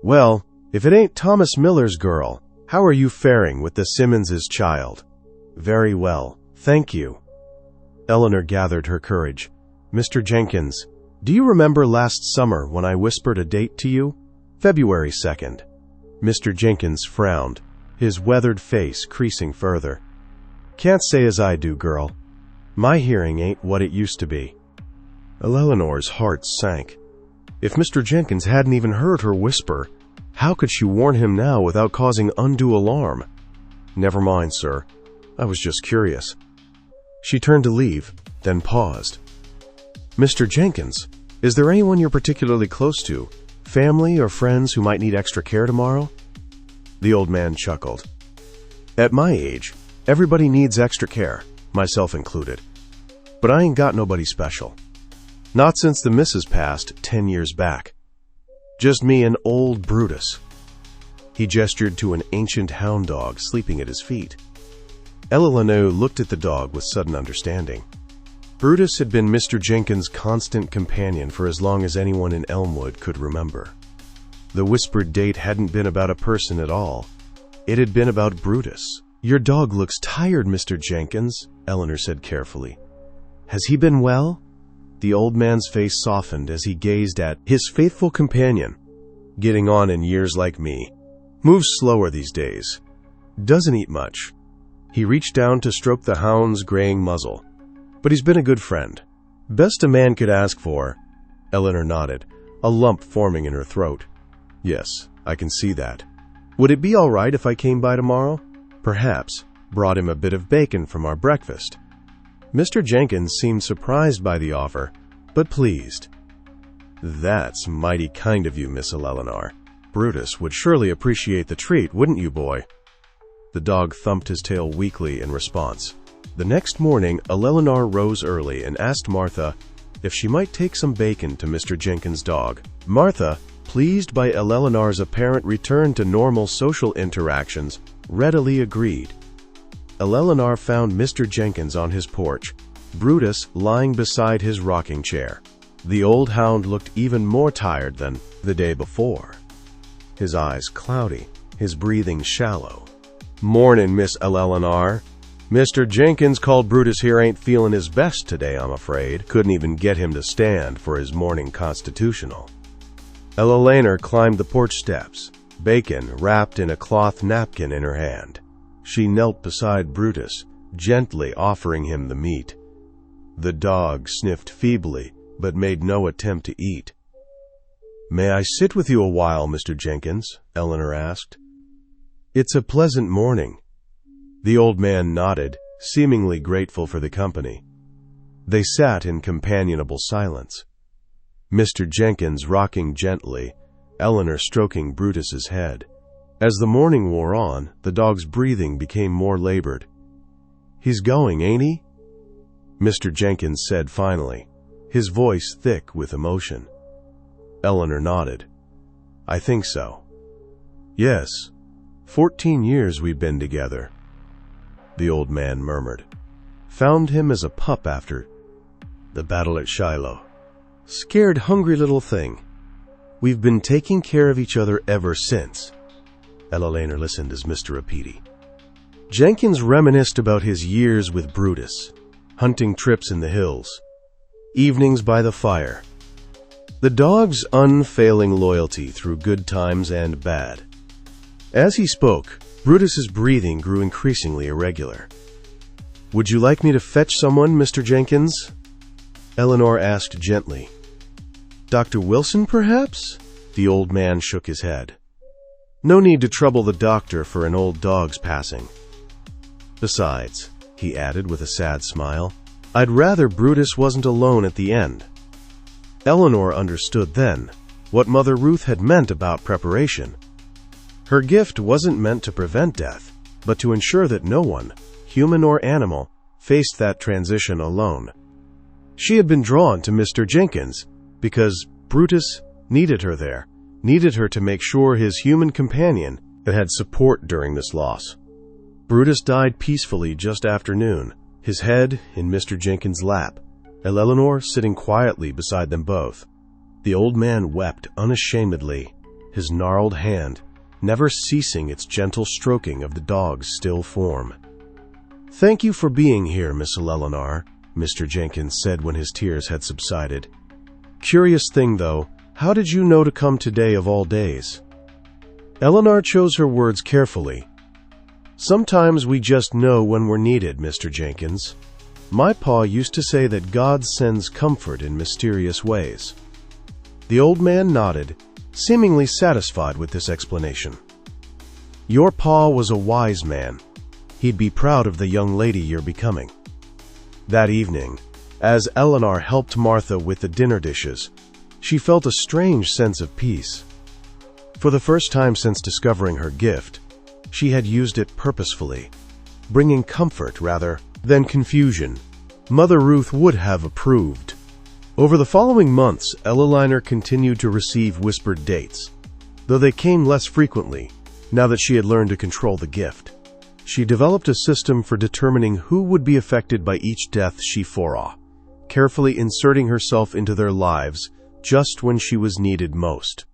"Well, if it ain't Thomas Miller's girl, how are you faring with the Simmons's child?" "Very well, thank you." Eleanor gathered her courage. Mr. Jenkins, do you remember last summer when I whispered a date to you? February 2nd. Mr. Jenkins frowned, his weathered face creasing further. Can't say as I do, girl. My hearing ain't what it used to be. Eleanor's heart sank. If Mr. Jenkins hadn't even heard her whisper, how could she warn him now without causing undue alarm? Never mind, sir. I was just curious. She turned to leave, then paused. Mr. Jenkins, is there anyone you're particularly close to? Family or friends who might need extra care tomorrow? The old man chuckled. At my age, everybody needs extra care, myself included. But I ain't got nobody special. Not since the missus passed 10 years back. Just me and old Brutus. He gestured to an ancient hound dog sleeping at his feet. Eleanor looked at the dog with sudden understanding. Brutus had been Mr. Jenkins' constant companion for as long as anyone in Elmwood could remember. The whispered date hadn't been about a person at all. It had been about Brutus. Your dog looks tired, Mr. Jenkins, Eleanor said carefully. Has he been well? The old man's face softened as he gazed at his faithful companion. Getting on in years like me. Moves slower these days. Doesn't eat much. He reached down to stroke the hound's graying muzzle. But he's been a good friend. Best a man could ask for. Eleanor nodded, a lump forming in her throat. Yes, I can see that. Would it be all right if I came by tomorrow? Perhaps. Brought him a bit of bacon from our breakfast. Mr. Jenkins seemed surprised by the offer, but pleased. That's mighty kind of you, Miss Eleanor. Brutus would surely appreciate the treat, wouldn't you, boy? The dog thumped his tail weakly in response. The next morning, Eleanor rose early and asked Martha if she might take some bacon to Mr. Jenkins' dog. Martha, pleased by Eleanor's apparent return to normal social interactions, readily agreed. Eleanor found Mr. Jenkins on his porch, Brutus lying beside his rocking chair. The old hound looked even more tired than the day before. His eyes cloudy, his breathing shallow. Mornin', Miss Eleanor. Mr. Jenkins called Brutus here ain't feeling his best today, I'm afraid. Couldn't even get him to stand for his morning constitutional. Eleanor climbed the porch steps, bacon wrapped in a cloth napkin in her hand. She knelt beside Brutus, gently offering him the meat. The dog sniffed feebly, but made no attempt to eat. May I sit with you a while, Mr. Jenkins? Eleanor asked. It's a pleasant morning. The old man nodded, seemingly grateful for the company. They sat in companionable silence. Mr. Jenkins rocking gently, Eleanor stroking Brutus's head. As the morning wore on, the dog's breathing became more labored. He's going, ain't he? Mr. Jenkins said finally, his voice thick with emotion. Eleanor nodded. I think so. Yes, 14 years we've been together. The old man murmured. Found him as a pup after the battle at Shiloh. Scared, hungry little thing. We've been taking care of each other ever since. Eleanor listened as Mr. repeated. Jenkins reminisced about his years with Brutus, hunting trips in the hills, evenings by the fire, the dog's unfailing loyalty through good times and bad. As he spoke, Brutus's breathing grew increasingly irregular. Would you like me to fetch someone, Mr. Jenkins? Eleanor asked gently. Dr. Wilson, perhaps? The old man shook his head. No need to trouble the doctor for an old dog's passing. Besides, he added with a sad smile, I'd rather Brutus wasn't alone at the end. Eleanor understood then what Mother Ruth had meant about preparation. Her gift wasn't meant to prevent death, but to ensure that no one, human or animal, faced that transition alone. She had been drawn to Mr. Jenkins because Brutus needed her there, needed her to make sure his human companion had support during this loss. Brutus died peacefully just after noon, his head in Mr. Jenkins' lap, and Eleanor sitting quietly beside them both. The old man wept unashamedly, his gnarled hand never ceasing its gentle stroking of the dog's still form. Thank you for being here, Miss Eleanor, Mr. Jenkins said when his tears had subsided. "Curious thing, though, how did you know to come today of all days?" Eleanor chose her words carefully. "Sometimes we just know when we're needed, Mr. Jenkins. My pa used to say that God sends comfort in mysterious ways." The old man nodded, seemingly satisfied with this explanation. "Your pa was a wise man. He'd be proud of the young lady you're becoming." That evening, as Eleanor helped Martha with the dinner dishes, she felt a strange sense of peace. For the first time since discovering her gift, she had used it purposefully, bringing comfort rather than confusion. Mother Ruth would have approved. Over the following months, Eleanor continued to receive whispered dates, though they came less frequently now that she had learned to control the gift. She developed a system for determining who would be affected by each death she foresaw, carefully inserting herself into their lives just when she was needed most.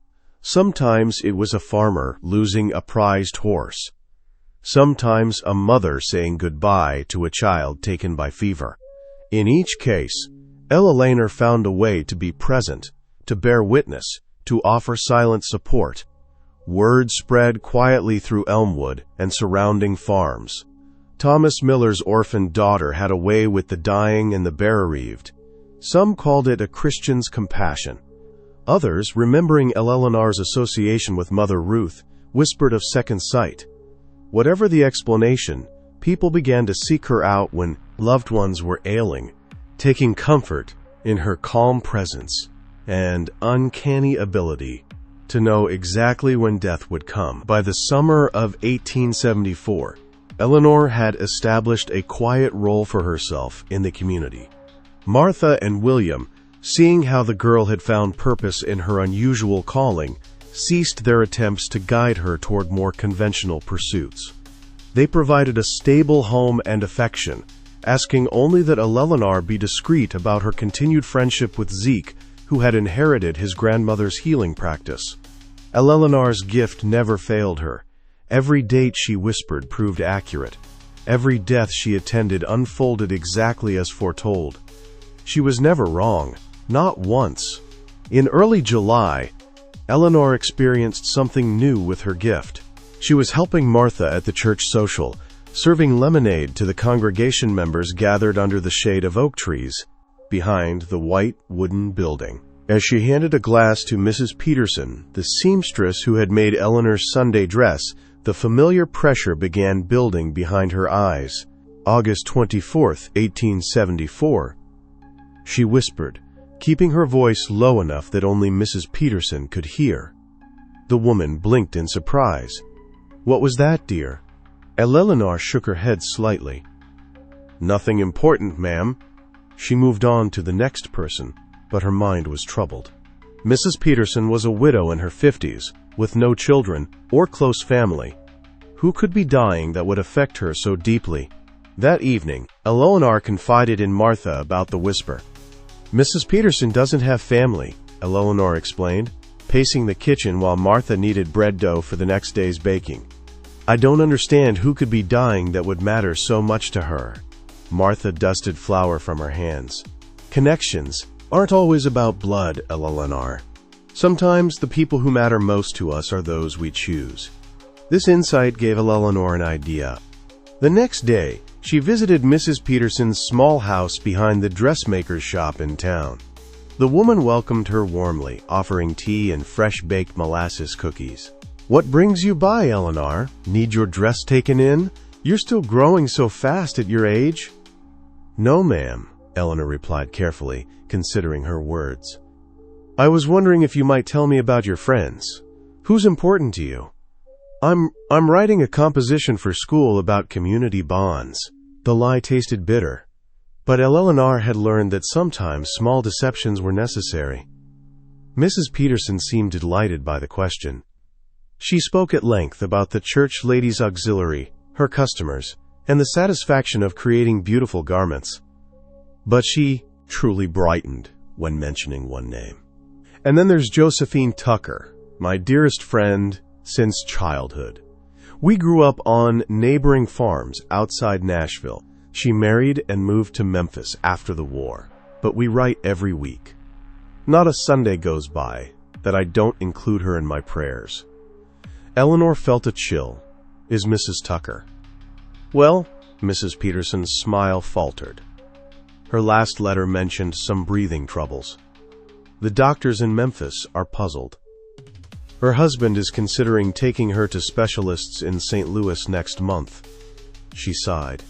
Sometimes it was a farmer losing a prized horse. Sometimes a mother saying goodbye to a child taken by fever. In each case, Eleanor found a way to be present, to bear witness, to offer silent support. Word spread quietly through Elmwood and surrounding farms. Thomas Miller's orphaned daughter had a way with the dying and the bereaved. Some called it a Christian's compassion. Others, remembering Eleanor's association with Mother Ruth, whispered of second sight. Whatever the explanation, people began to seek her out when loved ones were ailing, taking comfort in her calm presence and uncanny ability to know exactly when death would come. By the summer of 1874, Eleanor had established a quiet role for herself in the community. Martha and William, seeing how the girl had found purpose in her unusual calling, ceased their attempts to guide her toward more conventional pursuits. They provided a stable home and affection, asking only that Eleanor be discreet about her continued friendship with Zeke, who had inherited his grandmother's healing practice. Eleanor's gift never failed her. Every date she whispered proved accurate. Every death she attended unfolded exactly as foretold. She was never wrong, not once. In early July, Eleanor experienced something new with her gift. She was helping Martha at the church social, serving lemonade to the congregation members gathered under the shade of oak trees behind the white wooden building. As she handed a glass to Mrs. Peterson, the seamstress who had made Eleanor's Sunday dress, the familiar pressure began building behind her eyes. August 24th, 1874. She whispered, keeping her voice low enough that only Mrs. Peterson could hear. The woman blinked in surprise. "What was that, dear?" Eleanor shook her head slightly. "Nothing important, ma'am." She moved on to the next person, but her mind was troubled. Mrs. Peterson was a widow in her 50s, with no children or close family. Who could be dying that would affect her so deeply? That evening, Eleanor confided in Martha about the whisper. "Mrs. Peterson doesn't have family," Eleanor explained, pacing the kitchen while Martha kneaded bread dough for the next day's baking. "I don't understand who could be dying that would matter so much to her." Martha dusted flour from her hands. "Connections aren't always about blood, Eleanor. Sometimes the people who matter most to us are those we choose." This insight gave Eleanor an idea. The next day, she visited Mrs. Peterson's small house behind the dressmaker's shop in town. The woman welcomed her warmly, offering tea and fresh-baked molasses cookies. "What brings you by, Eleanor? Need your dress taken in? You're still growing so fast at your age." "No, ma'am," Eleanor replied carefully, considering her words. "I was wondering if you might tell me about your friends. Who's important to you?" I'm writing a composition for school about community bonds." The lie tasted bitter, but Eleanor had learned that sometimes small deceptions were necessary. Mrs. Peterson seemed delighted by the question. She spoke at length about the church ladies' auxiliary, her customers, and the satisfaction of creating beautiful garments. But she truly brightened when mentioning one name. "And then there's Josephine Tucker, my dearest friend since childhood. We grew up on neighboring farms outside Nashville. She married and moved to Memphis after the war, but we write every week. Not a Sunday goes by that I don't include her in my prayers. Eleanor felt a chill. Is Mrs. Tucker? Well, Mrs. Peterson's smile faltered. Her last letter mentioned some breathing troubles. The doctors in Memphis are puzzled. Her husband is considering taking her to specialists in St. Louis next month. She sighed.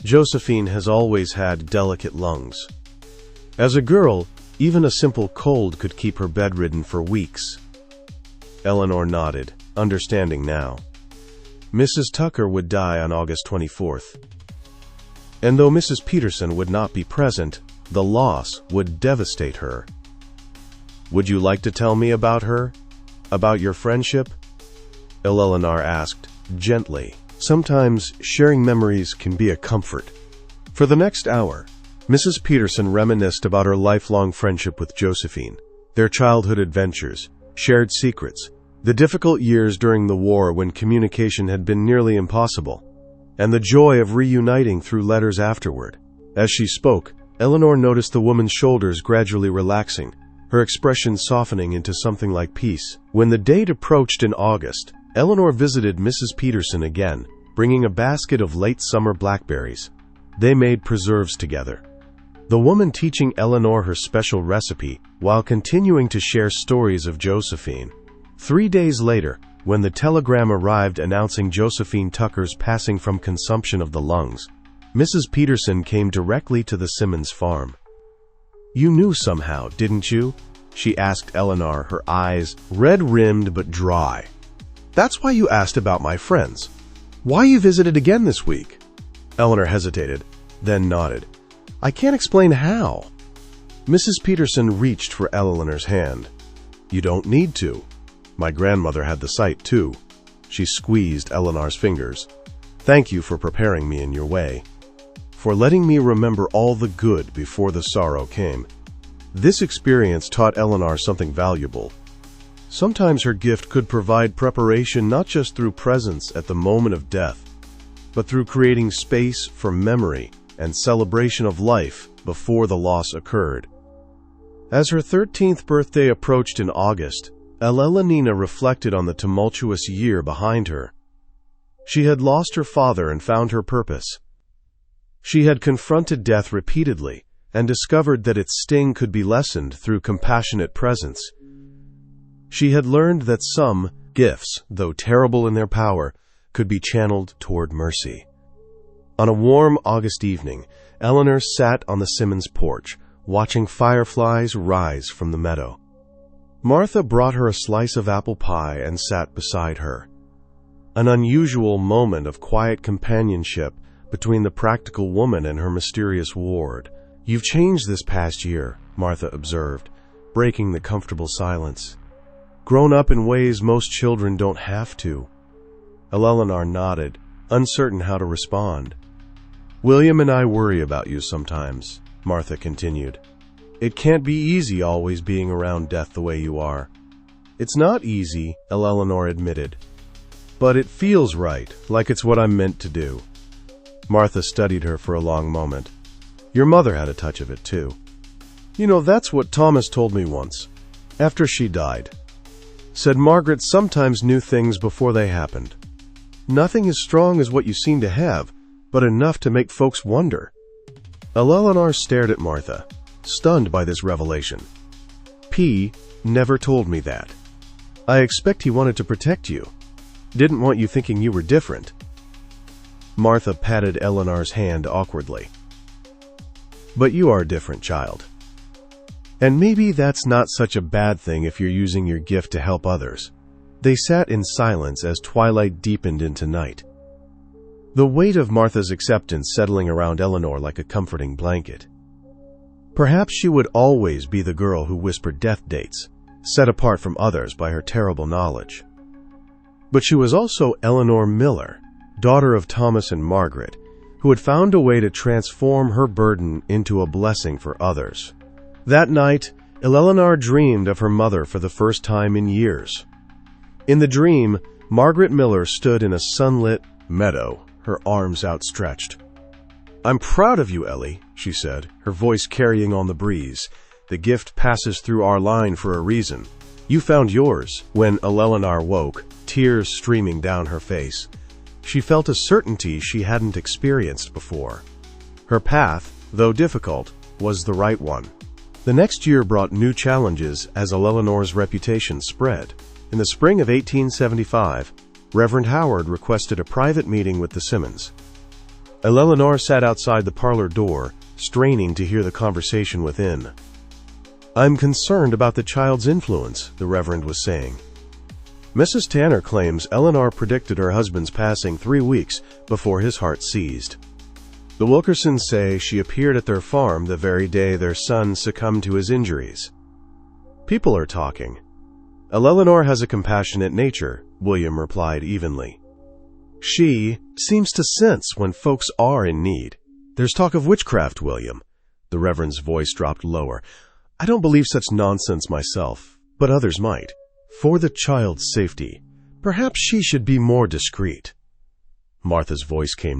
Josephine has always had delicate lungs. As a girl, even a simple cold could keep her bedridden for weeks. Eleanor nodded, understanding now. Mrs. Tucker would die on August 24th. And though Mrs. Peterson would not be present, the loss would devastate her. Would you like to tell me about her? About your friendship? Eleanor asked, gently. Sometimes sharing memories can be a comfort. For the next hour, Mrs. Peterson reminisced about her lifelong friendship with Josephine, their childhood adventures, shared secrets, the difficult years during the war when communication had been nearly impossible, and the joy of reuniting through letters afterward. As she spoke, Eleanor noticed the woman's shoulders gradually relaxing, her expression softening into something like peace. When the date approached in August, Eleanor visited Mrs. Peterson again, bringing a basket of late summer blackberries. They made preserves together, the woman teaching Eleanor her special recipe while continuing to share stories of Josephine. 3 days later, when the telegram arrived announcing Josephine Tucker's passing from consumption of the lungs, Mrs. Peterson came directly to the Simmons farm. You knew somehow, didn't you? She asked Eleanor, her eyes red-rimmed but dry. That's why you asked about my friends. Why you visited again this week? Eleanor hesitated, then nodded. I can't explain how. Mrs. Peterson reached for Eleanor's hand. You don't need to. My grandmother had the sight, too. She squeezed Eleanor's fingers. Thank you for preparing me in your way, for letting me remember all the good before the sorrow came. This experience taught Eleanor something valuable. Sometimes her gift could provide preparation not just through presence at the moment of death, but through creating space for memory and celebration of life before the loss occurred. As her 13th birthday approached in August, Eleanor reflected on the tumultuous year behind her. She had lost her father and found her purpose. She had confronted death repeatedly and discovered that its sting could be lessened through compassionate presence. She had learned that some gifts, though terrible in their power, could be channeled toward mercy. On a warm August evening, Eleanor sat on the Simmons porch, watching fireflies rise from the meadow. Martha brought her a slice of apple pie and sat beside her. An unusual moment of quiet companionship between the practical woman and her mysterious ward. You've changed this past year, Martha observed, breaking the comfortable silence. Grown up in ways most children don't have to. Eleanor nodded, uncertain how to respond. William and I worry about you sometimes, Martha continued. It can't be easy always being around death the way you are. It's not easy, Eleanor admitted. But it feels right, like it's what I'm meant to do. Martha studied her for a long moment. Your mother had a touch of it, too. You know, that's what Thomas told me once, after she died. Said Margaret sometimes knew things before they happened. Nothing as strong as what you seem to have, but enough to make folks wonder. Eleanor stared at Martha, stunned by this revelation. P never told me that. I expect he wanted to protect you. Didn't want you thinking you were different. Martha patted Eleanor's hand awkwardly. But you are different, child. And maybe that's not such a bad thing if you're using your gift to help others. They sat in silence as twilight deepened into night, the weight of Martha's acceptance settling around Eleanor like a comforting blanket. Perhaps she would always be the girl who whispered death dates, set apart from others by her terrible knowledge. But she was also Eleanor Miller, daughter of Thomas and Margaret, who had found a way to transform her burden into a blessing for others. That night, Eleanor dreamed of her mother for the first time in years. In the dream, Margaret Miller stood in a sunlit meadow, her arms outstretched. "I'm proud of you, Ellie," she said, her voice carrying on the breeze. "The gift passes through our line for a reason. You found yours." When Eleanor woke, tears streaming down her face, she felt a certainty she hadn't experienced before. Her path, though difficult, was the right one. The next year brought new challenges as Eleanor's reputation spread. In the spring of 1875, Reverend Howard requested a private meeting with the Simmons. Eleanor sat outside the parlor door, straining to hear the conversation within. "I'm concerned about the child's influence," the Reverend was saying. "Mrs. Tanner claims Eleanor predicted her husband's passing 3 weeks before his heart seized. The Wilkersons say she appeared at their farm the very day their son succumbed to his injuries." "People are talking. Eleanor has a compassionate nature," William replied evenly. "She seems to sense when folks are in need." "There's talk of witchcraft, William." The Reverend's voice dropped lower. "I don't believe such nonsense myself, but others might. For the child's safety, perhaps she should be more discreet." Martha's voice came.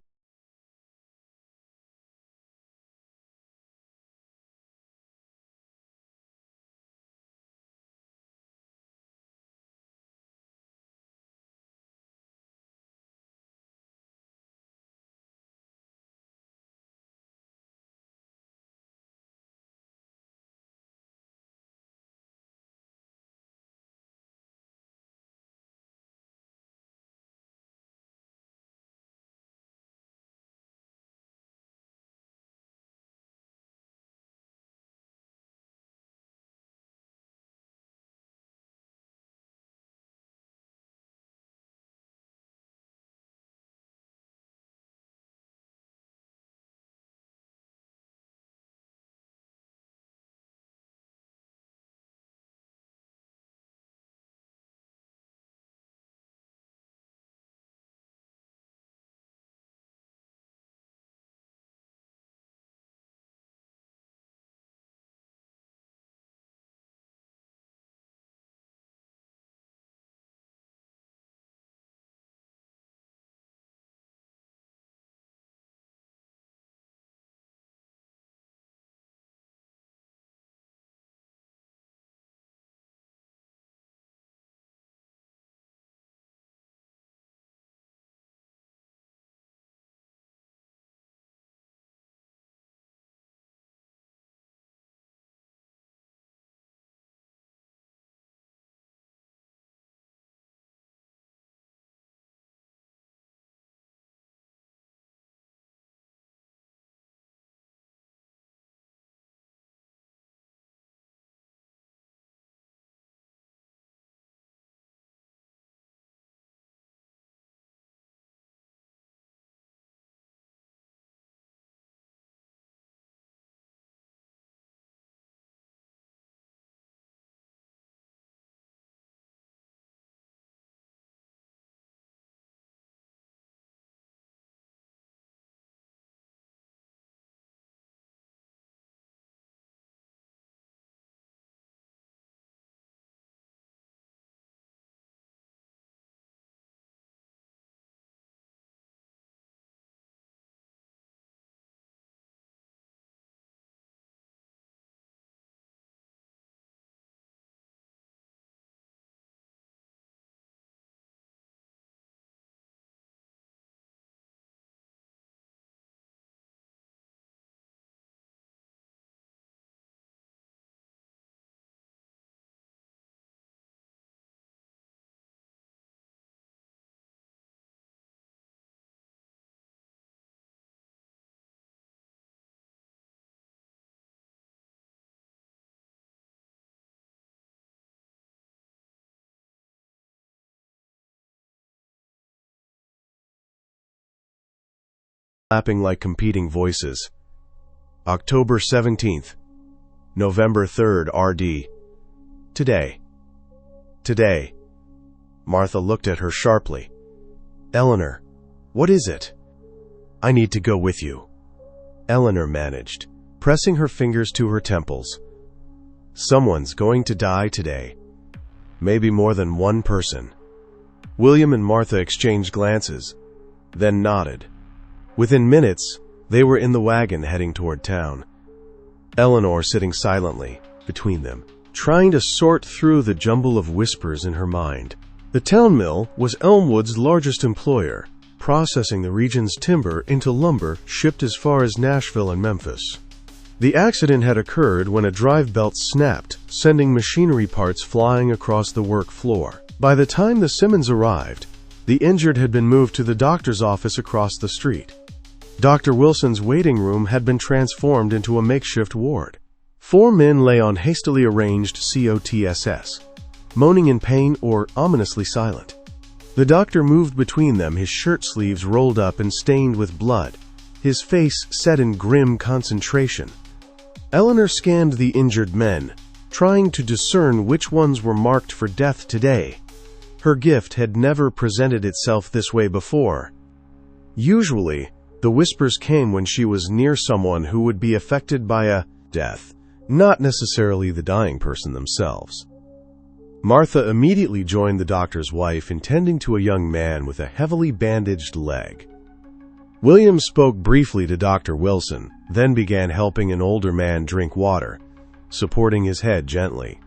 Lapping like competing voices. October 17th. November 3rd, RD. Today. Martha looked at her sharply. "Eleanor, what is it?" "I need to go with you," Eleanor managed, pressing her fingers to her temples. "Someone's going to die today. Maybe more than one person." William and Martha exchanged glances, then nodded. Within minutes, They were in the wagon heading toward town. Eleanor sitting silently between them, trying to sort through the jumble of whispers in her mind. The town mill was Elmwood's largest employer, processing the region's timber into lumber shipped as far as Nashville and Memphis. The accident had occurred when a drive belt snapped, sending machinery parts flying across the work floor. By the time the Simmons arrived, the injured had been moved to the doctor's office across the street. Dr. Wilson's waiting room had been transformed into a makeshift ward. 4 men lay on hastily arranged COTSs, moaning in pain or ominously silent. The doctor moved between them, his shirt sleeves rolled up and stained with blood, his face set in grim concentration. Eleanor scanned the injured men, trying to discern which ones were marked for death today. Her gift had never presented itself this way before. Usually, the whispers came when she was near someone who would be affected by a death, not necessarily the dying person themselves. Martha immediately joined the doctor's wife in tending to a young man with a heavily bandaged leg. William spoke briefly to Dr. Wilson, then began helping an older man drink water, supporting his head gently.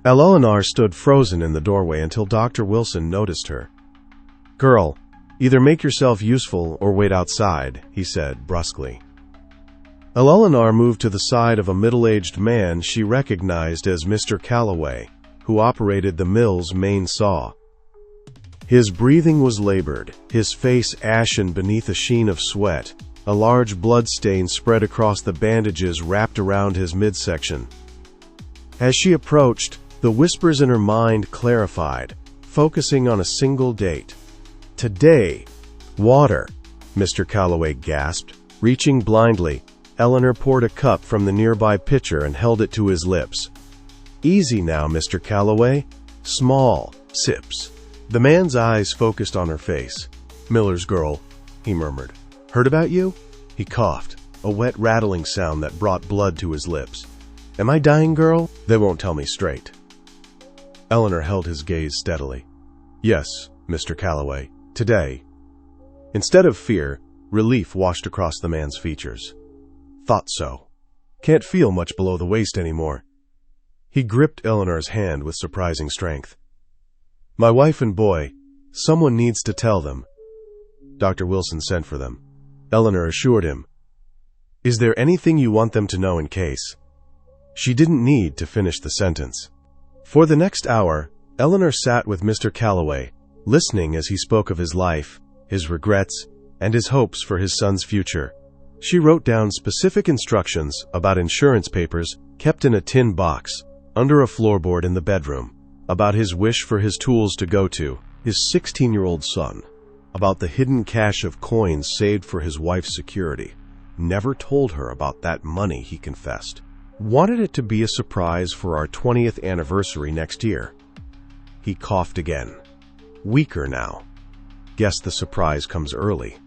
Eleanor stood frozen in the doorway until Dr. Wilson noticed her. "Girl, either make yourself useful or wait outside," he said brusquely. Eleanor moved to the side of a middle-aged man she recognized as Mr. Holloway, who operated the mill's main saw. His breathing was labored, his face ashen beneath a sheen of sweat. A large blood stain spread across the bandages wrapped around his midsection. As she approached, the whispers in her mind clarified, focusing on a single date. "Today." "Water," Mr. Holloway gasped. Reaching blindly, Eleanor poured a cup from the nearby pitcher and held it to his lips. "Easy now, Mr. Holloway. Small sips." The man's eyes focused on her face. "Miller's girl," he murmured. "Heard about you?" He coughed, a wet rattling sound that brought blood to his lips. "Am I dying, girl? They won't tell me straight." Eleanor held his gaze steadily. "Yes, Mr. Holloway, today." Instead of fear, relief washed across the man's features. "Thought so. Can't feel much below the waist anymore." He gripped Eleanor's hand with surprising strength. "My wife and boy, someone needs to tell them." Dr. Wilson sent for them. Eleanor assured him. "Is there anything you want them to know in case?" She didn't need to finish the sentence. For the next hour, Eleanor sat with Mr. Holloway, listening as he spoke of his life, his regrets, and his hopes for his son's future. She wrote down specific instructions about insurance papers kept in a tin box under a floorboard in the bedroom, about his wish for his tools to go to his 16-year-old son, about the hidden cache of coins saved for his wife's security. Never told her about that money, he confessed. Wanted it to be a surprise for our 20th anniversary next year. He coughed again. Weaker now. Guess the surprise comes early.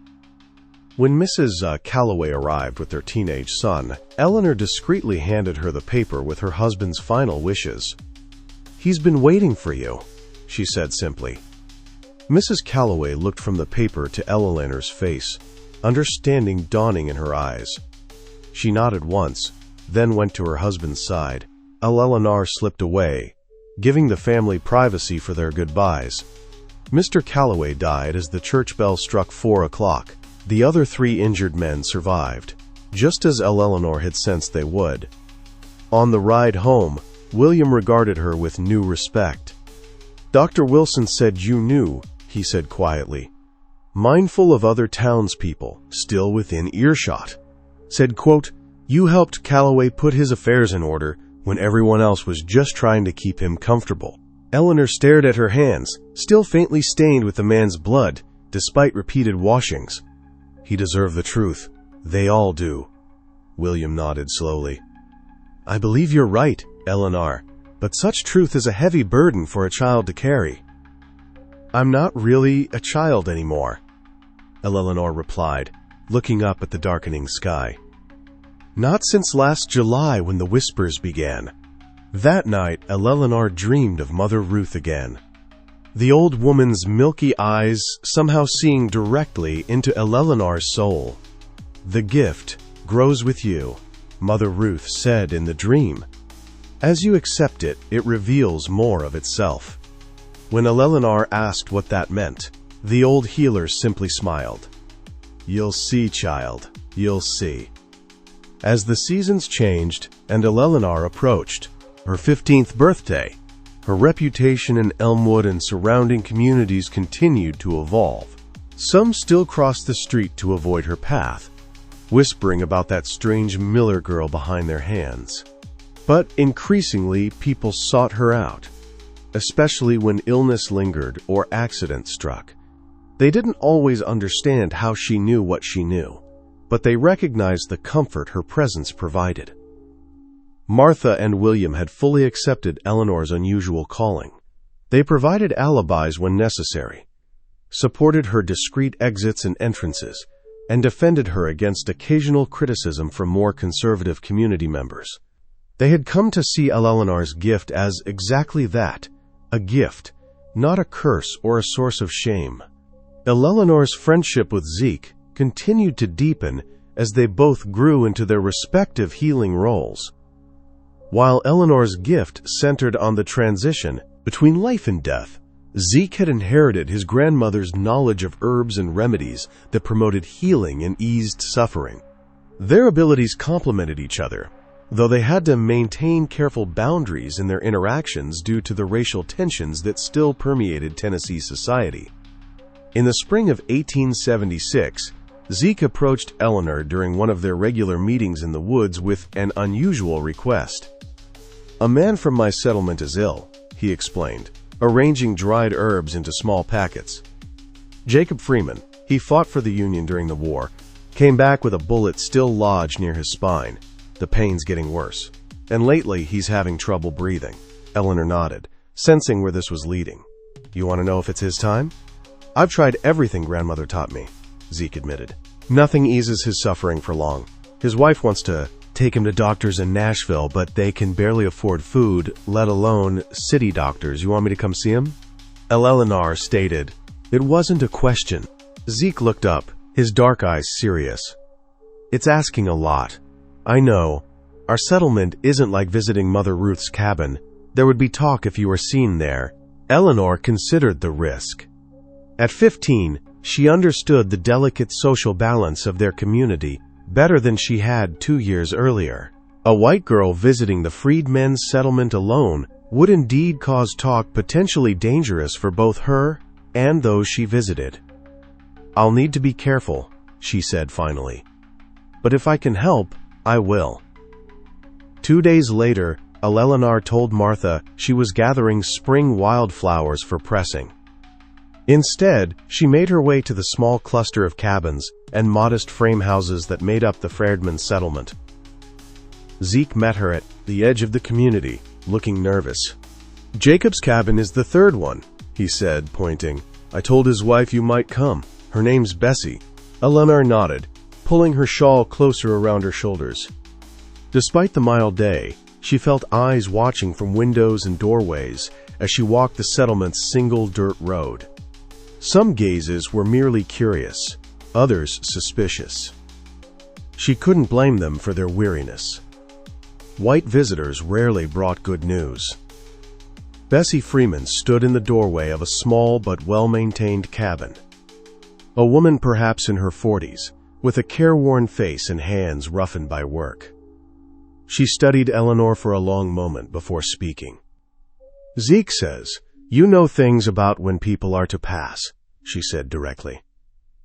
When Mrs. Holloway arrived with their teenage son, Eleanor discreetly handed her the paper with her husband's final wishes. "He's been waiting for you," she said simply. Mrs. Holloway looked from the paper to Eleanor's face, understanding dawning in her eyes. She nodded once, then went to her husband's side. Eleanor slipped away, giving the family privacy for their goodbyes. Mr. Holloway died as the church bell struck 4 o'clock. The other 3 injured men survived, just as Eleanor had sensed they would. On the ride home, William regarded her with new respect. "Dr. Wilson said you knew," he said quietly. Mindful of other townspeople, still within earshot, said, quote, "You helped Holloway put his affairs in order when everyone else was just trying to keep him comfortable." Eleanor stared at her hands, still faintly stained with the man's blood, despite repeated washings. "He deserved the truth. They all do." William nodded slowly. "I believe you're right, Eleanor, but such truth is a heavy burden for a child to carry." "I'm not really a child anymore," Eleanor replied, looking up at the darkening sky. "Not since last July when the whispers began." That night, Eleanor dreamed of Mother Ruth again. The old woman's milky eyes somehow seeing directly into Eleanor's soul. "The gift grows with you," Mother Ruth said in the dream. "As you accept it, it reveals more of itself." When Eleanor asked what that meant, the old healer simply smiled. "You'll see, child, you'll see." As the seasons changed and Eleanor approached her 15th birthday, her reputation in Elmwood and surrounding communities continued to evolve. Some still crossed the street to avoid her path, whispering about that strange Miller girl behind their hands. But increasingly, people sought her out, especially when illness lingered or accident struck. They didn't always understand how she knew what she knew, but they recognized the comfort her presence provided. Martha and William had fully accepted Eleanor's unusual calling. They provided alibis when necessary, supported her discreet exits and entrances, and defended her against occasional criticism from more conservative community members. They had come to see Eleanor's gift as exactly that, a gift, not a curse or a source of shame. Eleanor's friendship with Zeke continued to deepen as they both grew into their respective healing roles. While Eleanor's gift centered on the transition between life and death, Zeke had inherited his grandmother's knowledge of herbs and remedies that promoted healing and eased suffering. Their abilities complemented each other, though they had to maintain careful boundaries in their interactions due to the racial tensions that still permeated Tennessee society. In the spring of 1876, Zeke approached Eleanor during one of their regular meetings in the woods with an unusual request. "A man from my settlement is ill," he explained, arranging dried herbs into small packets. "Jacob Freeman, he fought for the Union during the war, came back with a bullet still lodged near his spine. The pain's getting worse, and lately he's having trouble breathing." Eleanor nodded, sensing where this was leading. "You want to know if it's his time?" "I've tried everything Grandmother taught me," Zeke admitted. "Nothing eases his suffering for long. His wife wants to take him to doctors in Nashville, but they can barely afford food, let alone city doctors. You want me to come see him?" Eleanor stated. It wasn't a question. Zeke looked up, his dark eyes serious. "It's asking a lot. I know. Our settlement isn't like visiting Mother Ruth's cabin. There would be talk if you were seen there." Eleanor considered the risk. At 15, she understood the delicate social balance of their community better than she had 2 years earlier. A white girl visiting the freedmen's settlement alone would indeed cause talk potentially dangerous for both her and those she visited. "I'll need to be careful," she said finally. "But if I can help, I will." 2 days later, Eleanor told Martha she was gathering spring wildflowers for pressing. Instead, she made her way to the small cluster of cabins and modest frame houses that made up the Freedmen's settlement. Zeke met her at the edge of the community, looking nervous. "Jacob's cabin is the third one," he said, pointing. "I told his wife you might come. Her name's Bessie." Eleanor nodded, pulling her shawl closer around her shoulders. Despite the mild day, she felt eyes watching from windows and doorways as she walked the settlement's single dirt road. Some gazes were merely curious, others suspicious. She couldn't blame them for their weariness. White visitors rarely brought good news. Bessie Freeman stood in the doorway of a small but well-maintained cabin. A woman perhaps in her 40s, with a careworn face and hands roughened by work. She studied Eleanor for a long moment before speaking. "Zeke says, you know things about when people are to pass," she said directly.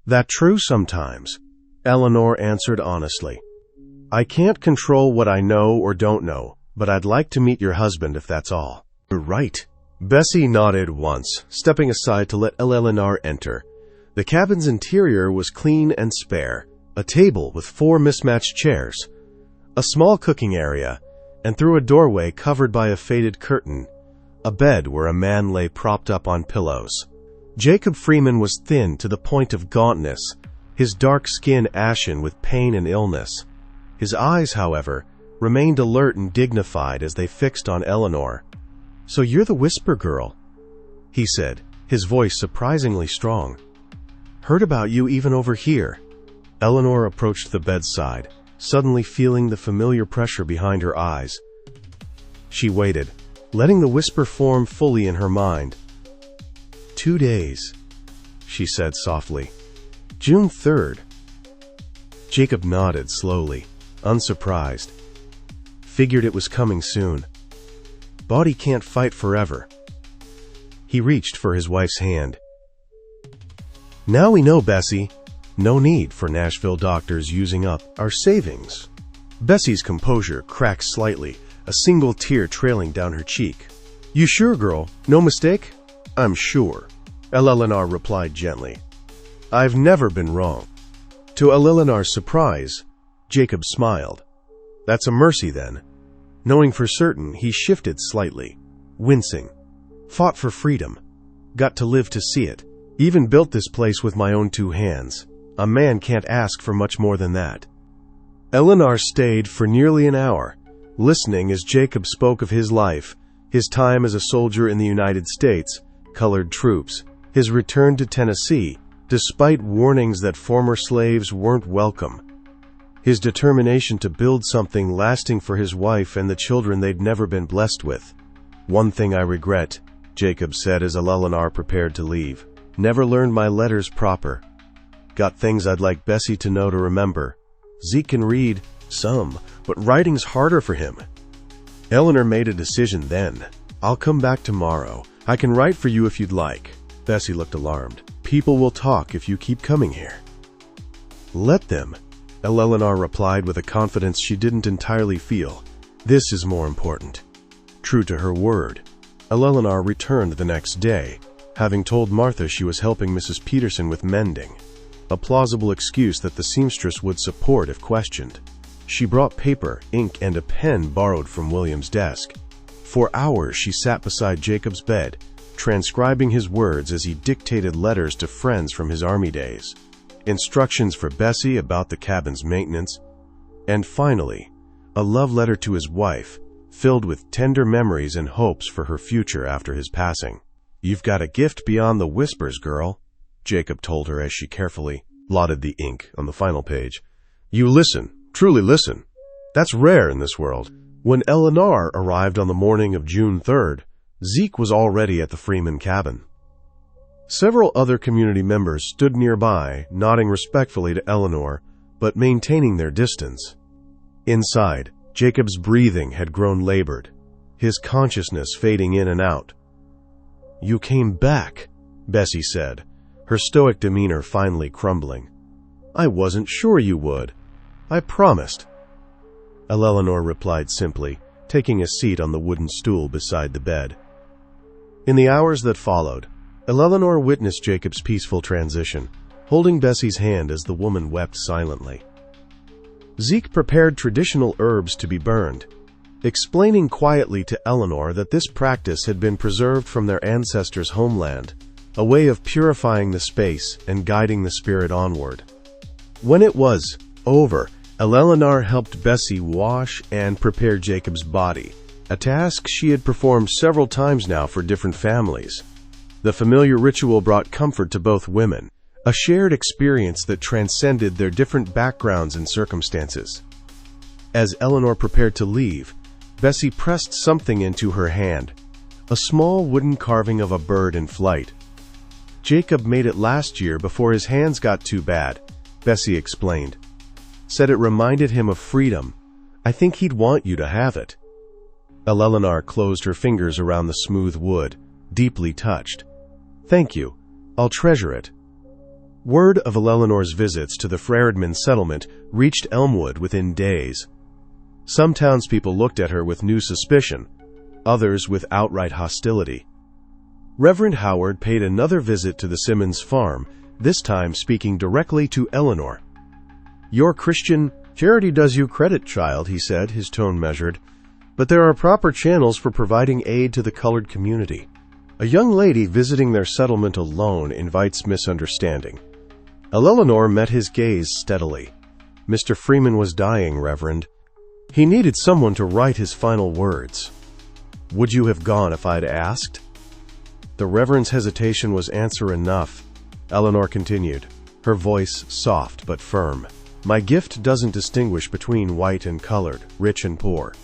"That true sometimes?" Eleanor answered honestly. "I can't control what I know or don't know, but I'd like to meet your husband if that's all." "You're right." Bessie nodded once, stepping aside to let Eleanor enter. The cabin's interior was clean and spare, a table with 4 mismatched chairs, a small cooking area, and through a doorway covered by a faded curtain, a bed where a man lay propped up on pillows. Jacob Freeman was thin to the point of gauntness, his dark skin ashen with pain and illness. His eyes, however, remained alert and dignified as they fixed on Eleanor. "So you're the Whisper Girl," he said, his voice surprisingly strong. "Heard about you even over here." Eleanor approached the bedside, suddenly feeling the familiar pressure behind her eyes. She waited, letting the whisper form fully in her mind. 2 days, she said softly. June 3rd. Jacob nodded slowly, unsurprised. Figured it was coming soon. Body can't fight forever. He reached for his wife's hand. Now we know, Bessie. No need for Nashville doctors using up our savings. Bessie's composure cracked slightly, a single tear trailing down her cheek. You sure, girl? No mistake? I'm sure, Eleanor replied gently. I've never been wrong. To Eleanor's surprise, Jacob smiled. That's a mercy, then. Knowing for certain, he shifted slightly, wincing. Fought for freedom. Got to live to see it. Even built this place with my own 2 hands. A man can't ask for much more than that. Eleanor stayed for nearly an hour, listening as Jacob spoke of his life, his time as a soldier in the United States, colored troops, his return to Tennessee, despite warnings that former slaves weren't welcome, his determination to build something lasting for his wife and the children they'd never been blessed with. One thing I regret, Jacob said as Eleanor prepared to leave. Never learned my letters proper. Got things I'd like Bessie to know to remember. Zeke can read, some, but writing's harder for him. Eleanor made a decision then. I'll come back tomorrow. I can write for you if you'd like. Bessie looked alarmed. People will talk if you keep coming here. Let them, Eleanor replied with a confidence she didn't entirely feel. This is more important. True to her word, Eleanor returned the next day, having told Martha she was helping Mrs. Peterson with mending, a plausible excuse that the seamstress would support if questioned. She brought paper, ink, and a pen borrowed from William's desk. For hours she sat beside Jacob's bed, transcribing his words as he dictated letters to friends from his army days, instructions for Bessie about the cabin's maintenance, and finally, a love letter to his wife, filled with tender memories and hopes for her future after his passing. You've got a gift beyond the whispers, girl, Jacob told her as she carefully blotted the ink on the final page. You listen, truly listen. That's rare in this world. When Eleanor arrived on the morning of June 3rd, Zeke was already at the Freeman cabin. Several other community members stood nearby, nodding respectfully to Eleanor, but maintaining their distance. Inside, Jacob's breathing had grown labored, his consciousness fading in and out. You came back, Bessie said, her stoic demeanor finally crumbling. I wasn't sure you would. I promised. Eleanor replied simply, taking a seat on the wooden stool beside the bed. In the hours that followed, Eleanor witnessed Jacob's peaceful transition, holding Bessie's hand as the woman wept silently. Zeke prepared traditional herbs to be burned, explaining quietly to Eleanor that this practice had been preserved from their ancestors' homeland, a way of purifying the space and guiding the spirit onward. When it was over, Eleanor helped Bessie wash and prepare Jacob's body, a task she had performed several times now for different families. The familiar ritual brought comfort to both women, a shared experience that transcended their different backgrounds and circumstances. As Eleanor prepared to leave, Bessie pressed something into her hand, a small wooden carving of a bird in flight. Jacob made it last year before his hands got too bad, Bessie explained. Said it reminded him of freedom. I think he'd want you to have it. Eleanor closed her fingers around the smooth wood, deeply touched. Thank you. I'll treasure it. Word of Eleanor's visits to the Frairdman settlement reached Elmwood within days. Some townspeople looked at her with new suspicion, others with outright hostility. Reverend Howard paid another visit to the Simmons farm, this time speaking directly to Eleanor. Your Christian charity does you credit, child, he said, his tone measured, but there are proper channels for providing aid to the colored community. A young lady visiting their settlement alone invites misunderstanding. Eleanor met his gaze steadily. Mr. Freeman was dying, Reverend. He needed someone to write his final words. Would you have gone if I'd asked? The Reverend's hesitation was answer enough. Eleanor continued. her voice soft but firm. "My gift doesn't distinguish between white and colored, rich and poor.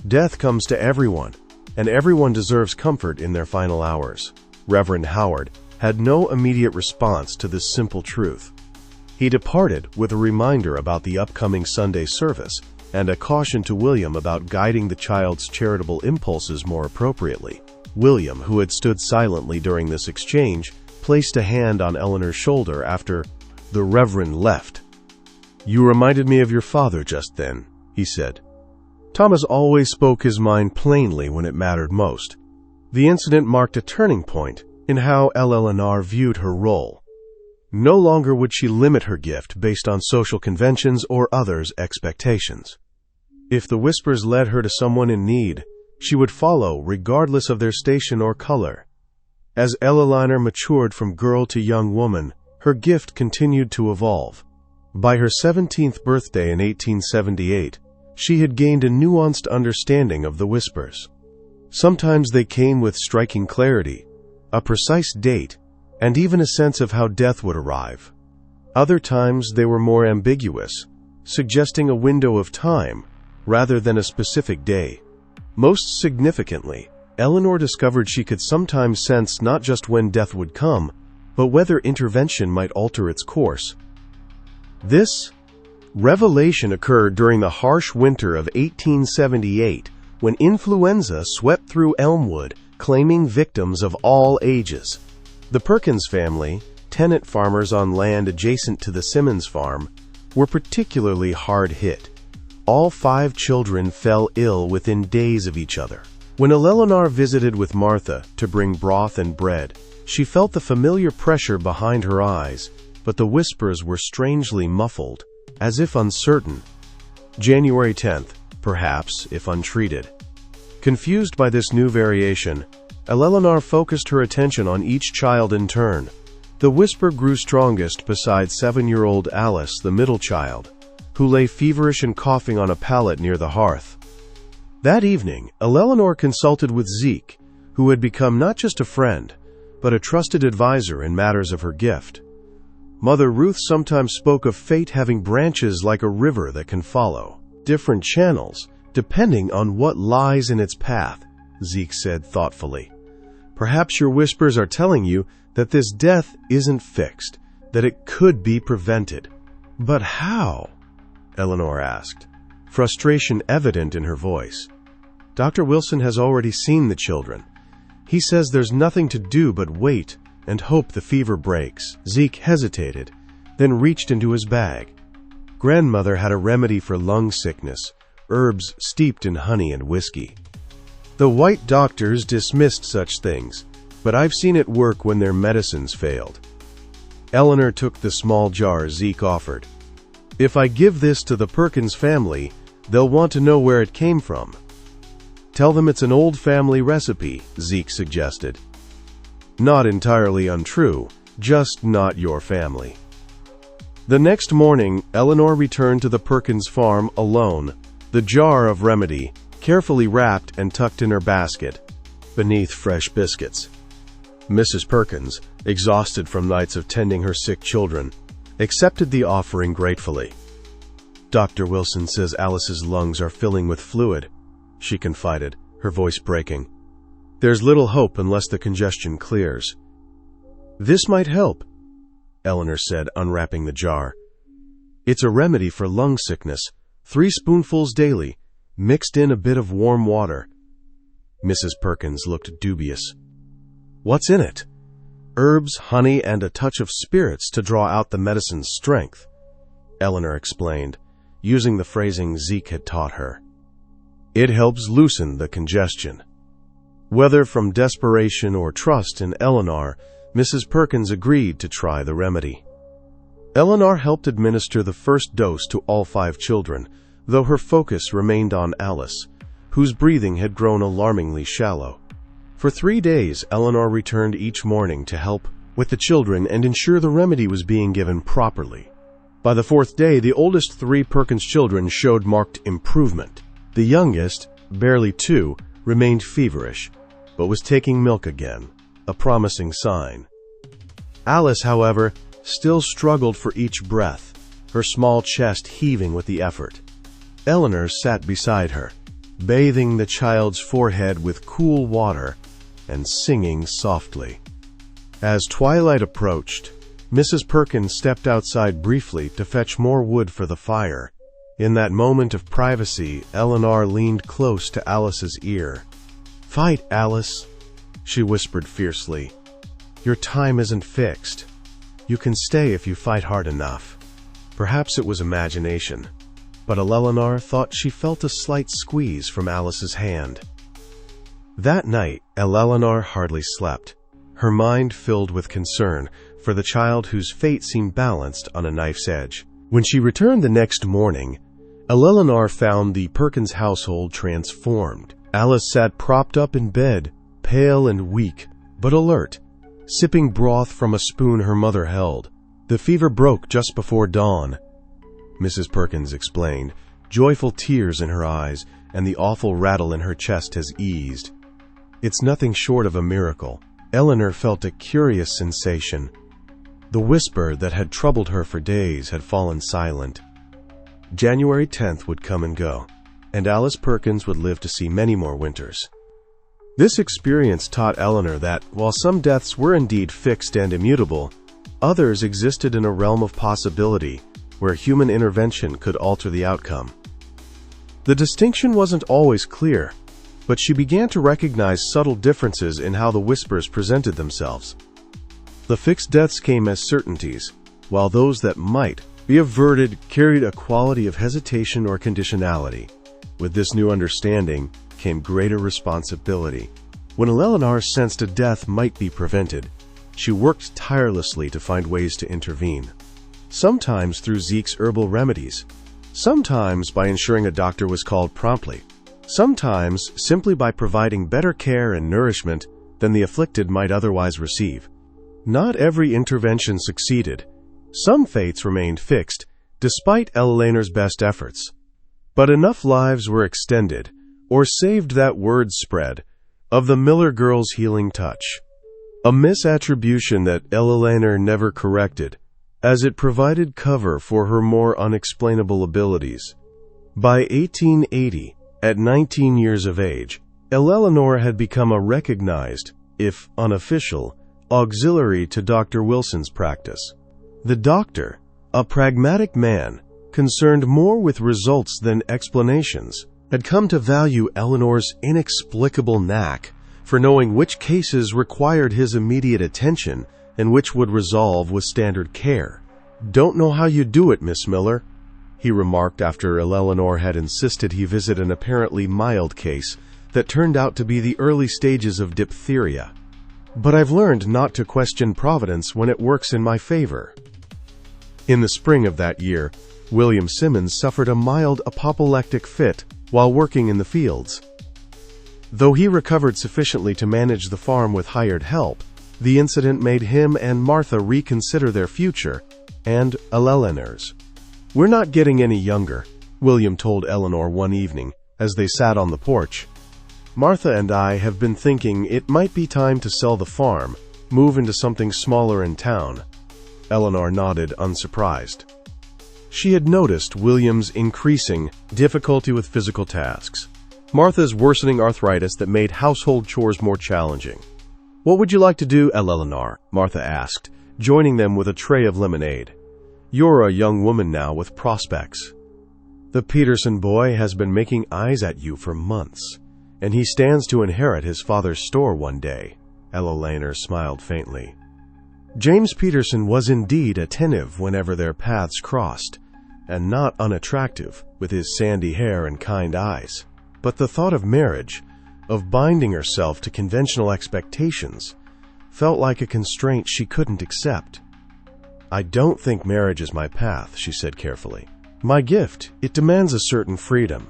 Death comes to everyone, and everyone deserves comfort in their final hours." Reverend Howard had no immediate response to this simple truth. He departed with a reminder about the upcoming Sunday service and a caution to William about guiding the child's charitable impulses more appropriately. William, who had stood silently during this exchange, placed a hand on Eleanor's shoulder after the Reverend left. "You reminded me of your father just then," he said. Thomas always spoke his mind plainly when it mattered most. The incident marked a turning point in how Eleanor viewed her role. No longer would she limit her gift based on social conventions or others' expectations. If the whispers led her to someone in need, she would follow regardless of their station or color. As Eleanor matured from girl to young woman, her gift continued to evolve. By her 17th birthday in 1878, she had gained a nuanced understanding of the whispers. Sometimes they came with striking clarity, a precise date, and even a sense of how death would arrive. Other times they were more ambiguous, suggesting a window of time rather than a specific day. Most significantly, Eleanor discovered she could sometimes sense not just when death would come, but whether intervention might alter its course. This revelation occurred during the harsh winter of 1878, when influenza swept through Elmwood, claiming victims of all ages. The Perkins family, tenant farmers on land adjacent to the Simmons farm, were particularly hard hit. All 5 children fell ill within days of each other. When Eleanor visited with Martha to bring broth and bread, she felt the familiar pressure behind her eyes, but the whispers were strangely muffled, as if uncertain. January 10th, perhaps, if untreated. Confused by this new variation, Eleanor focused her attention on each child in turn. The whisper grew strongest beside 7-year-old Alice, the middle child, who lay feverish and coughing on a pallet near the hearth. That evening, Eleanor consulted with Zeke, who had become not just a friend, but a trusted advisor in matters of her gift. Mother Ruth sometimes spoke of fate having branches like a river that can follow different channels, depending on what lies in its path, Zeke said thoughtfully. Perhaps your whispers are telling you that this death isn't fixed, that it could be prevented. But how? Eleanor asked, frustration evident in her voice. Dr. Wilson has already seen the children. He says there's nothing to do but wait and hope the fever breaks. Zeke hesitated, then reached into his bag. Grandmother had a remedy for lung sickness, herbs steeped in honey and whiskey. The white doctors dismissed such things, but I've seen it work when their medicines failed. Eleanor took the small jar Zeke offered. If I give this to the Perkins family, they'll want to know where it came from. Tell them it's an old family recipe, Zeke suggested. Not entirely untrue, just not your family. The next morning, Eleanor returned to the Perkins farm alone, the jar of remedy carefully wrapped and tucked in her basket, beneath fresh biscuits. Mrs. Perkins, exhausted from nights of tending her sick children, accepted the offering gratefully. Dr. Wilson says Alice's lungs are filling with fluid, she confided, her voice breaking. There's little hope unless the congestion clears. This might help, Eleanor said, unwrapping the jar. It's a remedy for lung sickness, 3 spoonfuls daily, mixed in a bit of warm water. Mrs. Perkins looked dubious. What's in it? Herbs, honey, and a touch of spirits to draw out the medicine's strength, Eleanor explained, using the phrasing Zeke had taught her. It helps loosen the congestion. Whether from desperation or trust in Eleanor, Mrs. Perkins agreed to try the remedy. Eleanor helped administer the first dose to all 5 children, though her focus remained on Alice, whose breathing had grown alarmingly shallow. For 3 days, Eleanor returned each morning to help with the children and ensure the remedy was being given properly. By the 4th day, the oldest 3 Perkins children showed marked improvement. The youngest, barely 2, remained feverish, but was taking milk again, a promising sign. Alice, however, still struggled for each breath, her small chest heaving with the effort. Eleanor sat beside her, bathing the child's forehead with cool water and singing softly. As twilight approached, Mrs. Perkins stepped outside briefly to fetch more wood for the fire. In that moment of privacy, Eleanor leaned close to Alice's ear. "Fight, Alice," she whispered fiercely. "Your time isn't fixed. You can stay if you fight hard enough." Perhaps it was imagination, but Eleanor thought she felt a slight squeeze from Alice's hand. That night, Eleanor hardly slept, her mind filled with concern for the child whose fate seemed balanced on a knife's edge. When she returned the next morning, Eleanor found the Perkins household transformed. Alice sat propped up in bed, pale and weak, but alert, sipping broth from a spoon her mother held. "The fever broke just before dawn," Mrs. Perkins explained, joyful tears in her eyes, and the awful rattle in her chest has eased. "It's nothing short of a miracle." Eleanor felt a curious sensation. The whisper that had troubled her for days had fallen silent. January 10th would come and go, and Alice Perkins would live to see many more winters. This experience taught Eleanor that, while some deaths were indeed fixed and immutable, others existed in a realm of possibility where human intervention could alter the outcome. The distinction wasn't always clear, but she began to recognize subtle differences in how the whispers presented themselves. The fixed deaths came as certainties, while those that might be averted carried a quality of hesitation or conditionality. With this new understanding came greater responsibility. When Eleanor sensed a death might be prevented, she worked tirelessly to find ways to intervene. Sometimes through Zeke's herbal remedies, sometimes by ensuring a doctor was called promptly, sometimes simply by providing better care and nourishment than the afflicted might otherwise receive. Not every intervention succeeded. Some fates remained fixed, despite Eleanor's best efforts. But enough lives were extended, or saved that word spread, of the Miller girl's healing touch. A misattribution that Eleanor never corrected, as it provided cover for her more unexplainable abilities. By 1880, at 19 years of age, Eleanor had become a recognized, if unofficial, auxiliary to Dr. Wilson's practice. The doctor, a pragmatic man, concerned more with results than explanations, had come to value Eleanor's inexplicable knack for knowing which cases required his immediate attention and which would resolve with standard care. "Don't know how you do it, Miss Miller," he remarked after Eleanor had insisted he visit an apparently mild case that turned out to be the early stages of diphtheria. "But I've learned not to question Providence when it works in my favor." In the spring of that year, William Simmons suffered a mild apoplectic fit while working in the fields. Though he recovered sufficiently to manage the farm with hired help, the incident made him and Martha reconsider their future, and Eleanor's. "We're not getting any younger," William told Eleanor one evening, as they sat on the porch. "Martha and I have been thinking it might be time to sell the farm, move into something smaller in town." Eleanor nodded, unsurprised. She had noticed William's increasing difficulty with physical tasks, Martha's worsening arthritis that made household chores more challenging. "What would you like to do, Eleanor?" Martha asked, joining them with a tray of lemonade. "You're a young woman now with prospects. The Peterson boy has been making eyes at you for months, and he stands to inherit his father's store one day." Eleanor smiled faintly. James Peterson was indeed attentive whenever their paths crossed, and not unattractive with his sandy hair and kind eyes. But the thought of marriage, of binding herself to conventional expectations, felt like a constraint she couldn't accept. "I don't think marriage is my path," she said carefully. "My gift, it demands a certain freedom."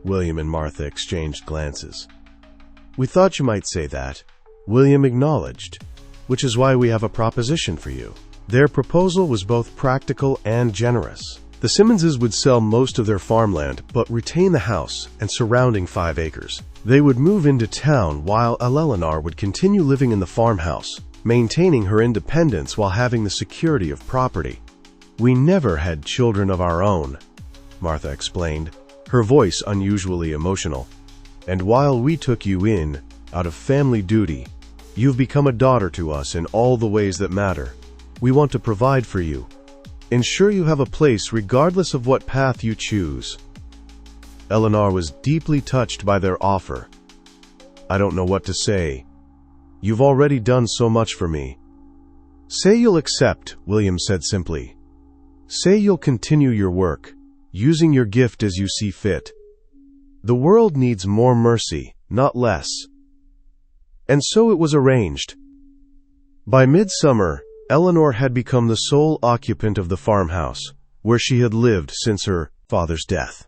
William and Martha exchanged glances. "We thought you might say that," William acknowledged, "which is why we have a proposition for you." Their proposal was both practical and generous. The Simmonses would sell most of their farmland, but retain the house and surrounding 5 acres. They would move into town while Eleanor would continue living in the farmhouse, maintaining her independence while having the security of property. "We never had children of our own," Martha explained, her voice unusually emotional. "And while we took you in, out of family duty, you've become a daughter to us in all the ways that matter. We want to provide for you, ensure you have a place regardless of what path you choose." Eleanor was deeply touched by their offer. "I don't know what to say. You've already done so much for me." "Say you'll accept," William said simply. "Say you'll continue your work, using your gift as you see fit. The world needs more mercy, not less." And so it was arranged. By midsummer, Eleanor had become the sole occupant of the farmhouse, where she had lived since her father's death.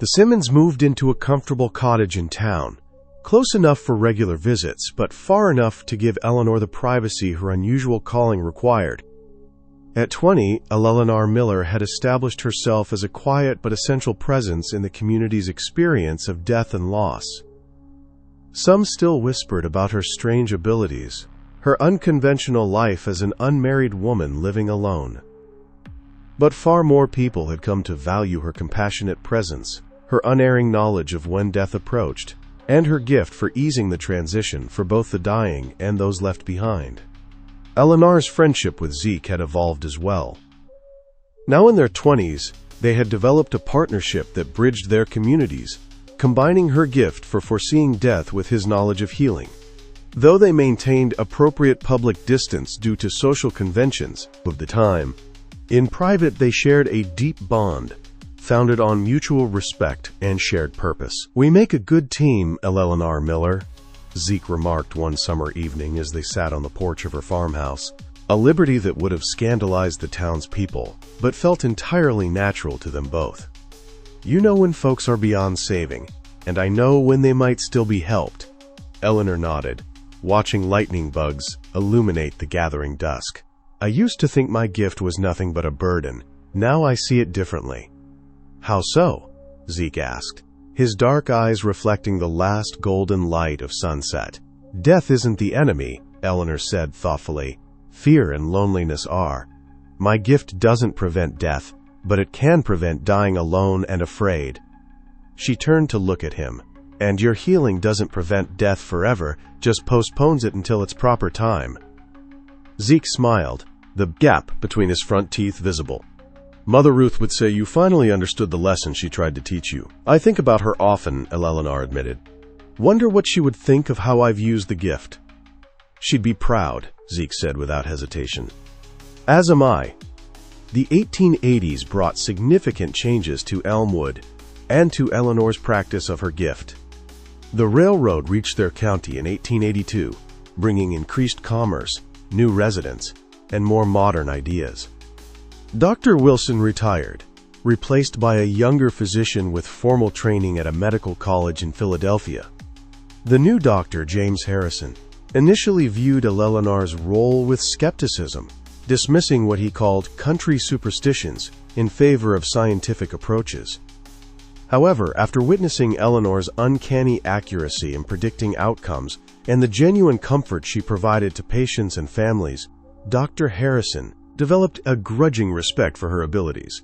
The Simmons moved into a comfortable cottage in town, close enough for regular visits, but far enough to give Eleanor the privacy her unusual calling required. At 20, Eleanor Miller had established herself as a quiet but essential presence in the community's experience of death and loss. Some still whispered about her strange abilities, her unconventional life as an unmarried woman living alone. But far more people had come to value her compassionate presence, her unerring knowledge of when death approached, and her gift for easing the transition for both the dying and those left behind. Eleanor's friendship with Zeke had evolved as well. Now in their 20s, they had developed a partnership that bridged their communities, combining her gift for foreseeing death with his knowledge of healing. Though they maintained appropriate public distance due to social conventions of the time, in private they shared a deep bond, founded on mutual respect and shared purpose. "We make a good team, Eleanor Miller," Zeke remarked one summer evening as they sat on the porch of her farmhouse, a liberty that would have scandalized the townspeople, but felt entirely natural to them both. "You know when folks are beyond saving, and I know when they might still be helped." Eleanor nodded, watching lightning bugs illuminate the gathering dusk. "I used to think my gift was nothing but a burden. Now I see it differently." "How so?" Zeke asked, his dark eyes reflecting the last golden light of sunset. "Death isn't the enemy," Eleanor said thoughtfully. "Fear and loneliness are. My gift doesn't prevent death, but it can prevent dying alone and afraid." She turned to look at him. "And your healing doesn't prevent death forever, just postpones it until its proper time." Zeke smiled, the gap between his front teeth visible. "Mother Ruth would say you finally understood the lesson she tried to teach you." "I think about her often," Eleanor admitted. "Wonder what she would think of how I've used the gift." "She'd be proud," Zeke said without hesitation. "As am I." The 1880s brought significant changes to Elmwood and to Eleanor's practice of her gift. The railroad reached their county in 1882, bringing increased commerce, new residents, and more modern ideas. Dr. Wilson retired, replaced by a younger physician with formal training at a medical college in Philadelphia. The new doctor, James Harrison, initially viewed Eleanor's role with skepticism, dismissing what he called country superstitions in favor of scientific approaches. However, after witnessing Eleanor's uncanny accuracy in predicting outcomes and the genuine comfort she provided to patients and families, Dr. Harrison developed a grudging respect for her abilities.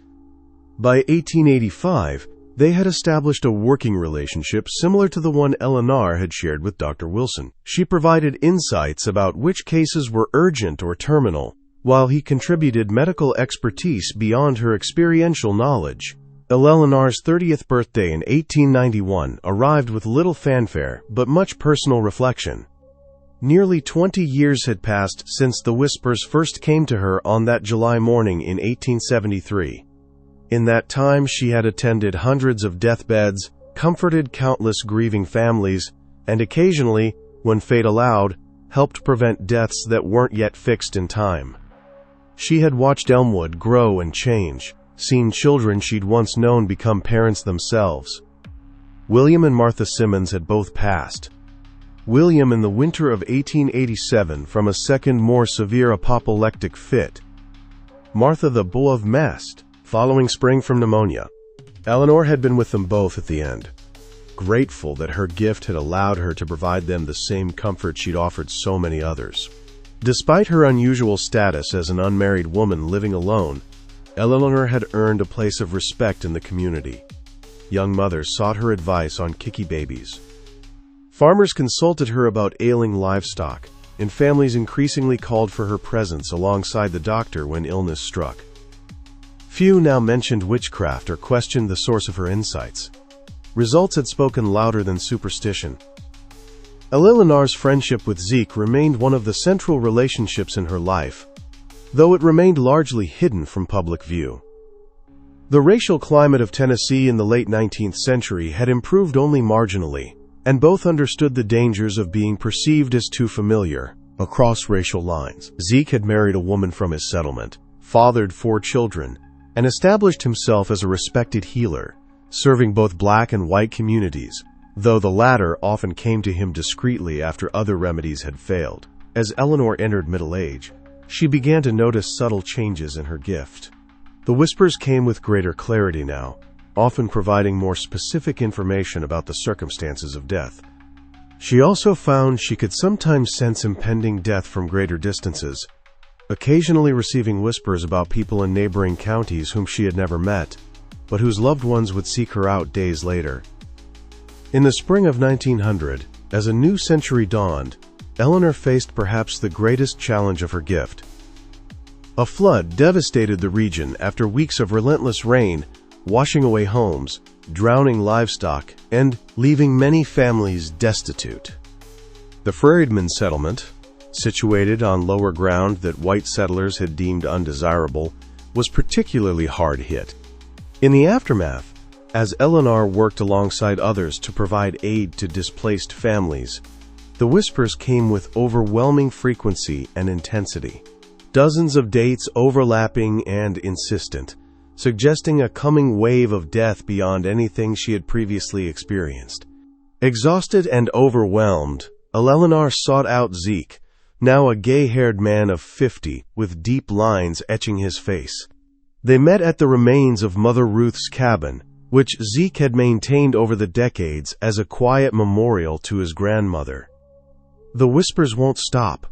By 1885, they had established a working relationship similar to the one Eleanor had shared with Dr. Wilson. She provided insights about which cases were urgent or terminal, while he contributed medical expertise beyond her experiential knowledge. Eleanor's 30th birthday in 1891 arrived with little fanfare but much personal reflection. Nearly 20 years had passed since the whispers first came to her on that July morning in 1873. In that time, she had attended hundreds of deathbeds, comforted countless grieving families, and occasionally, when fate allowed, helped prevent deaths that weren't yet fixed in time. She had watched Elmwood grow and change, seen children she'd once known become parents themselves. William and Martha Simmons had both passed. William in the winter of 1887 from a second, more severe apoplectic fit. Martha the beau of Mest, following spring from pneumonia. Eleanor had been with them both at the end, grateful that her gift had allowed her to provide them the same comfort she'd offered so many others. Despite her unusual status as an unmarried woman living alone, Eleanor had earned a place of respect in the community. Young mothers sought her advice on kicky babies. Farmers consulted her about ailing livestock, and families increasingly called for her presence alongside the doctor when illness struck. Few now mentioned witchcraft or questioned the source of her insights. Results had spoken louder than superstition. Eleanor's friendship with Zeke remained one of the central relationships in her life, though it remained largely hidden from public view. The racial climate of Tennessee in the late 19th century had improved only marginally, and both understood the dangers of being perceived as too familiar across racial lines. Zeke had married a woman from his settlement, fathered 4 children, and established himself as a respected healer, serving both black and white communities, though the latter often came to him discreetly after other remedies had failed. As Eleanor entered middle age, she began to notice subtle changes in her gift. The whispers came with greater clarity now, often providing more specific information about the circumstances of death. She also found she could sometimes sense impending death from greater distances, occasionally receiving whispers about people in neighboring counties whom she had never met, but whose loved ones would seek her out days later. In the spring of 1900, as a new century dawned, Eleanor faced perhaps the greatest challenge of her gift. A flood devastated the region after weeks of relentless rain, washing away homes, drowning livestock, and leaving many families destitute. The Freedman settlement, situated on lower ground that white settlers had deemed undesirable, was particularly hard hit. In the aftermath, as Eleanor worked alongside others to provide aid to displaced families, the whispers came with overwhelming frequency and intensity. Dozens of dates overlapping and insistent, suggesting a coming wave of death beyond anything she had previously experienced. Exhausted and overwhelmed, Eleanor sought out Zeke, now a gay-haired man of 50, with deep lines etching his face. They met at the remains of Mother Ruth's cabin, which Zeke had maintained over the decades as a quiet memorial to his grandmother. "The whispers won't stop,"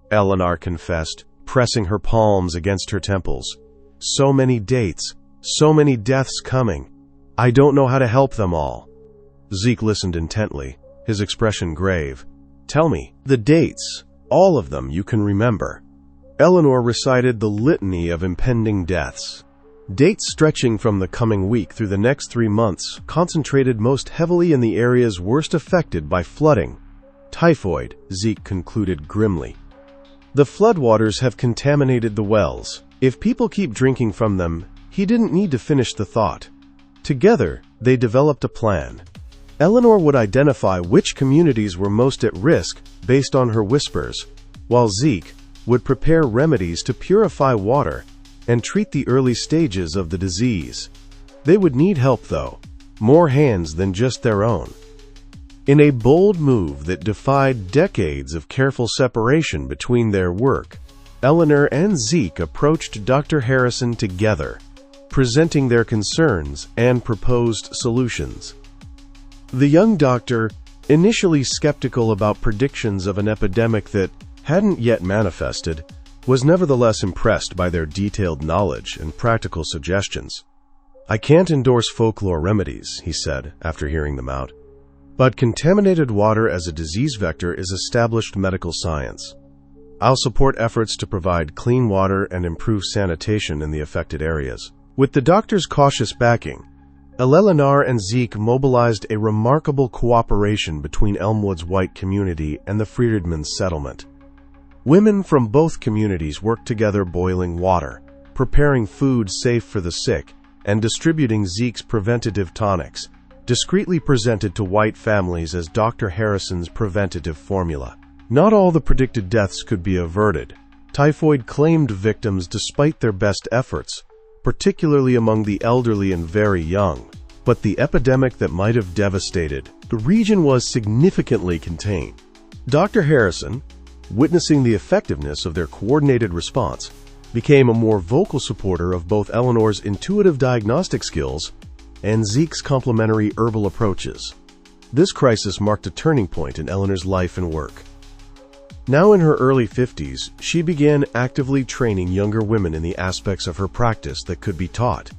Eleanor confessed, pressing her palms against her temples. "So many dates, so many deaths coming. I don't know how to help them all." Zeke listened intently, his expression grave. "Tell me, the dates, all of them you can remember." Eleanor recited the litany of impending deaths. Dates stretching from the coming week through the next 3 months, concentrated most heavily in the areas worst affected by flooding. "Typhoid," Zeke concluded grimly. "The floodwaters have contaminated the wells. If people keep drinking from them," he didn't need to finish the thought. Together, they developed a plan. Eleanor would identify which communities were most at risk based on her whispers, while Zeke would prepare remedies to purify water and treat the early stages of the disease. They would need help, though, more hands than just their own. In a bold move that defied decades of careful separation between their work, Eleanor and Zeke approached Dr. Harrison together, presenting their concerns and proposed solutions. The young doctor, initially skeptical about predictions of an epidemic that hadn't yet manifested, was nevertheless impressed by their detailed knowledge and practical suggestions. "I can't endorse folklore remedies," he said, after hearing them out. "But contaminated water as a disease vector is established medical science. I'll support efforts to provide clean water and improve sanitation in the affected areas." With the doctor's cautious backing, Eleanor and Zeke mobilized a remarkable cooperation between Elmwood's white community and the Freedman settlement. Women from both communities worked together boiling water, preparing food safe for the sick, and distributing Zeke's preventative tonics, discreetly presented to white families as Dr. Harrison's preventative formula. Not all the predicted deaths could be averted. Typhoid claimed victims despite their best efforts, particularly among the elderly and very young. But the epidemic that might have devastated the region was significantly contained. Dr. Harrison, witnessing the effectiveness of their coordinated response, became a more vocal supporter of both Eleanor's intuitive diagnostic skills and Zeke's complementary herbal approaches. This crisis marked a turning point in Eleanor's life and work. Now in her early 50s, she began actively training younger women in the aspects of her practice that could be taught.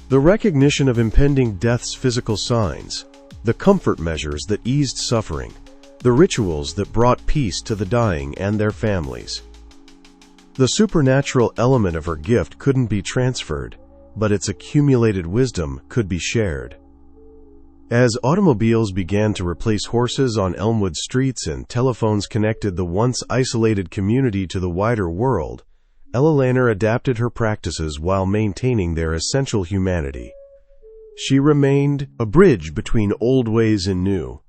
The recognition of impending death's physical signs, the comfort measures that eased suffering, the rituals that brought peace to the dying and their families. The supernatural element of her gift couldn't be transferred, but its accumulated wisdom could be shared. As automobiles began to replace horses on Elmwood streets and telephones connected the once isolated community to the wider world, Ella Lanner adapted her practices while maintaining their essential humanity. She remained a bridge between old ways and new,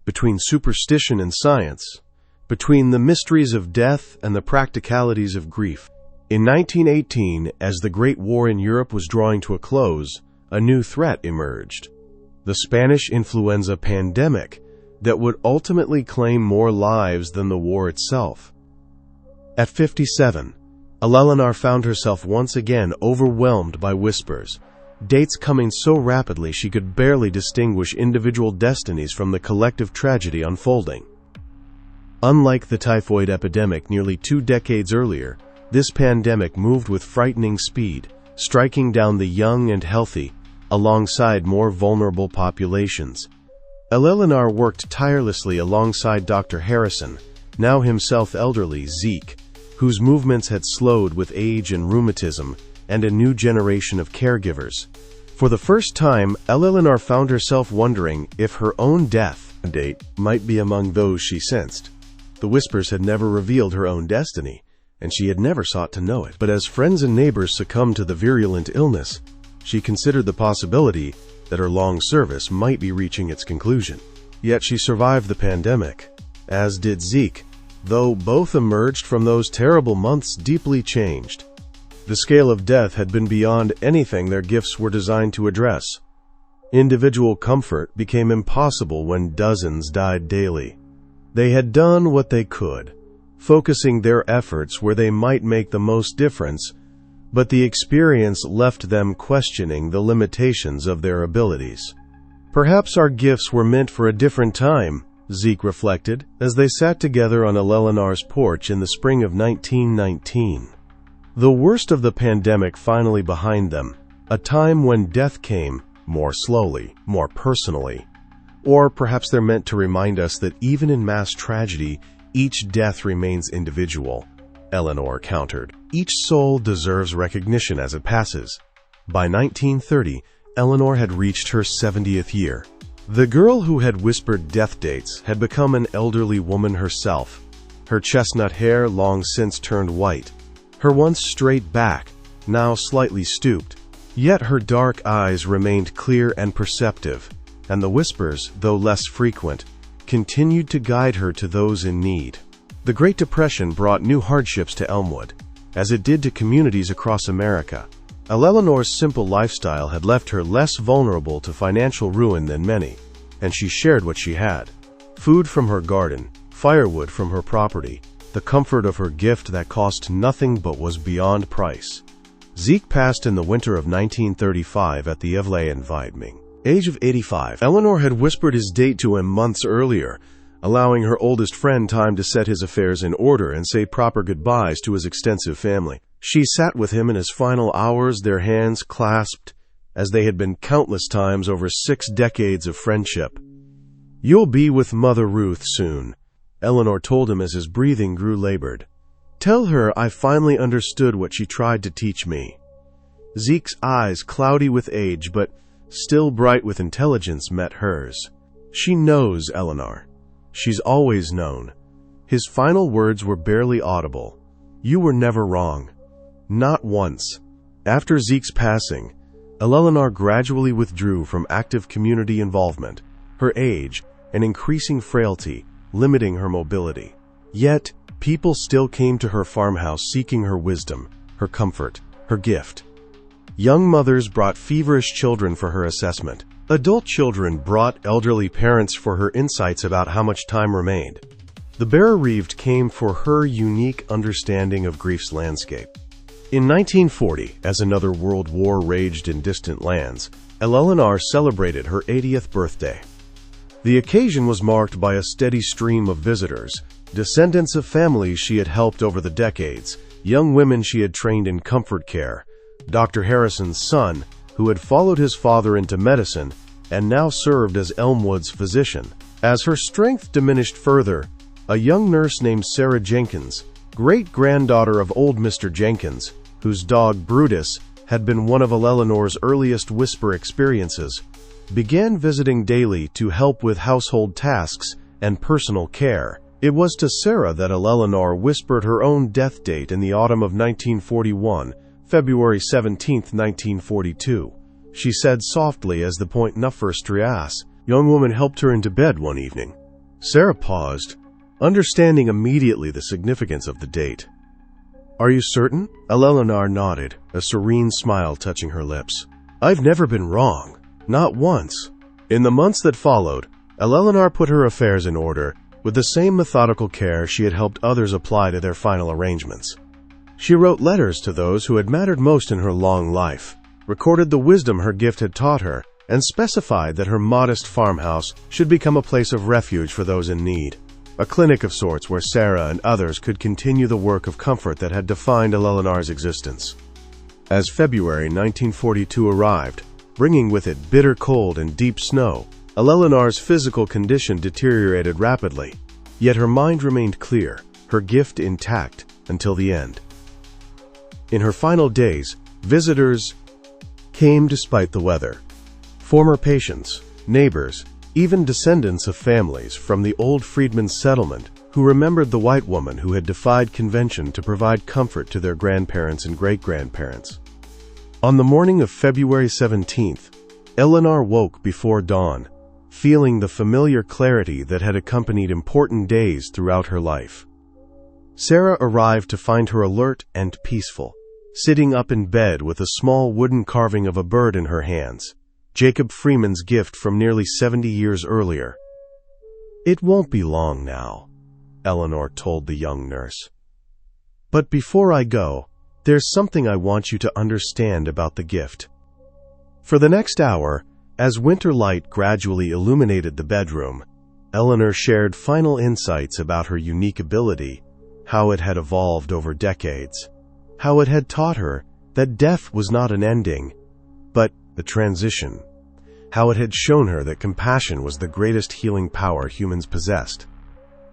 between superstition and science, between the mysteries of death and the practicalities of grief. In 1918, as the Great War in Europe was drawing to a close, a new threat emerged: the Spanish influenza pandemic that would ultimately claim more lives than the war itself. At 57, Ella Lanner found herself once again overwhelmed by whispers, dates coming so rapidly she could barely distinguish individual destinies from the collective tragedy unfolding. Unlike the typhoid epidemic nearly 2 decades earlier, this pandemic moved with frightening speed, striking down the young and healthy, alongside more vulnerable populations. Ella Lanner worked tirelessly alongside Dr. Harrison, now himself elderly, Zeke, whose movements had slowed with age and rheumatism, and a new generation of caregivers. For the first time, Ella Lanner found herself wondering if her own death date might be among those she sensed. The whispers had never revealed her own destiny, and she had never sought to know it. But as friends and neighbors succumbed to the virulent illness, she considered the possibility that her long service might be reaching its conclusion. Yet she survived the pandemic, as did Zeke, though both emerged from those terrible months deeply changed. The scale of death had been beyond anything their gifts were designed to address. Individual comfort became impossible when dozens died daily. They had done what they could, focusing their efforts where they might make the most difference, but the experience left them questioning the limitations of their abilities. Perhaps our gifts were meant for a different time, Zeke reflected, as they sat together on Ella Lanner's porch in the spring of 1919. The worst of the pandemic finally behind them, a time when death came more slowly, more personally. Or perhaps they're meant to remind us that even in mass tragedy, each death remains individual, Eleanor countered. Each soul deserves recognition as it passes. By 1930, Eleanor had reached her 70th year. The girl who had whispered death dates had become an elderly woman herself, her chestnut hair long since turned white, her once straight back now slightly stooped. Yet her dark eyes remained clear and perceptive, and the whispers, though less frequent, continued to guide her to those in need. The Great Depression brought new hardships to Elmwood, as it did to communities across America. Ella Lanner's simple lifestyle had left her less vulnerable to financial ruin than many, and she shared what she had: food from her garden, firewood from her property, the comfort of her gift that cost nothing but was beyond price. Zeke passed in the winter of 1935 at the Evelyn, age of 85. Eleanor had whispered his date to him months earlier, allowing her oldest friend time to set his affairs in order and say proper goodbyes to his extensive family. She sat with him in his final hours, their hands clasped, as they had been countless times over 6 decades of friendship. "You'll be with Mother Ruth soon," Eleanor told him as his breathing grew labored. "Tell her I finally understood what she tried to teach me." Zeke's eyes, cloudy with age but still bright with intelligence, met hers. "She knows, Eleanor. She's always known." His final words were barely audible. "You were never wrong. Not once." After Zeke's passing, Eleanor gradually withdrew from active community involvement, her age and increasing frailty limiting her mobility. Yet, people still came to her farmhouse seeking her wisdom, her comfort, her gift. Young mothers brought feverish children for her assessment. Adult children brought elderly parents for her insights about how much time remained. The bereaved came for her unique understanding of grief's landscape. In 1940, as another world war raged in distant lands, Ella Lanner celebrated her 80th birthday. The occasion was marked by a steady stream of visitors, descendants of families she had helped over the decades, young women she had trained in comfort care, Dr. Harrison's son, who had followed his father into medicine and now served as Elmwood's physician. As her strength diminished further, a young nurse named Sarah Jenkins, great-granddaughter of old Mr. Jenkins, whose dog Brutus had been one of Eleanor's earliest whisper experiences, began visiting daily to help with household tasks and personal care. It was to Sarah that Eleanor whispered her own death date in the autumn of 1941, February 17, 1942. She said softly as the young woman helped her into bed one evening. Sarah paused, understanding immediately the significance of the date. "Are you certain?" Eleanor nodded, a serene smile touching her lips. "I've never been wrong. Not once." In the months that followed, Eleanor put her affairs in order with the same methodical care she had helped others apply to their final arrangements. She wrote letters to those who had mattered most in her long life, recorded the wisdom her gift had taught her, and specified that her modest farmhouse should become a place of refuge for those in need, a clinic of sorts where Sarah and others could continue the work of comfort that had defined Eleanor's existence. As February 1942 arrived, bringing with it bitter cold and deep snow, Eleanor's physical condition deteriorated rapidly, yet her mind remained clear, her gift intact until the end. In her final days, visitors came despite the weather. Former patients, neighbors, even descendants of families from the old freedmen's settlement who remembered the white woman who had defied convention to provide comfort to their grandparents and great-grandparents. On the morning of February 17th, Eleanor woke before dawn, feeling the familiar clarity that had accompanied important days throughout her life. Sarah arrived to find her alert and peaceful, sitting up in bed with a small wooden carving of a bird in her hands, Jacob Freeman's gift from nearly 70 years earlier. "It won't be long now," Eleanor told the young nurse. "But before I go, there's something I want you to understand about the gift." For the next hour, as winter light gradually illuminated the bedroom, Eleanor shared final insights about her unique ability, how it had evolved over decades, how it had taught her that death was not an ending, but a transition, how it had shown her that compassion was the greatest healing power humans possessed.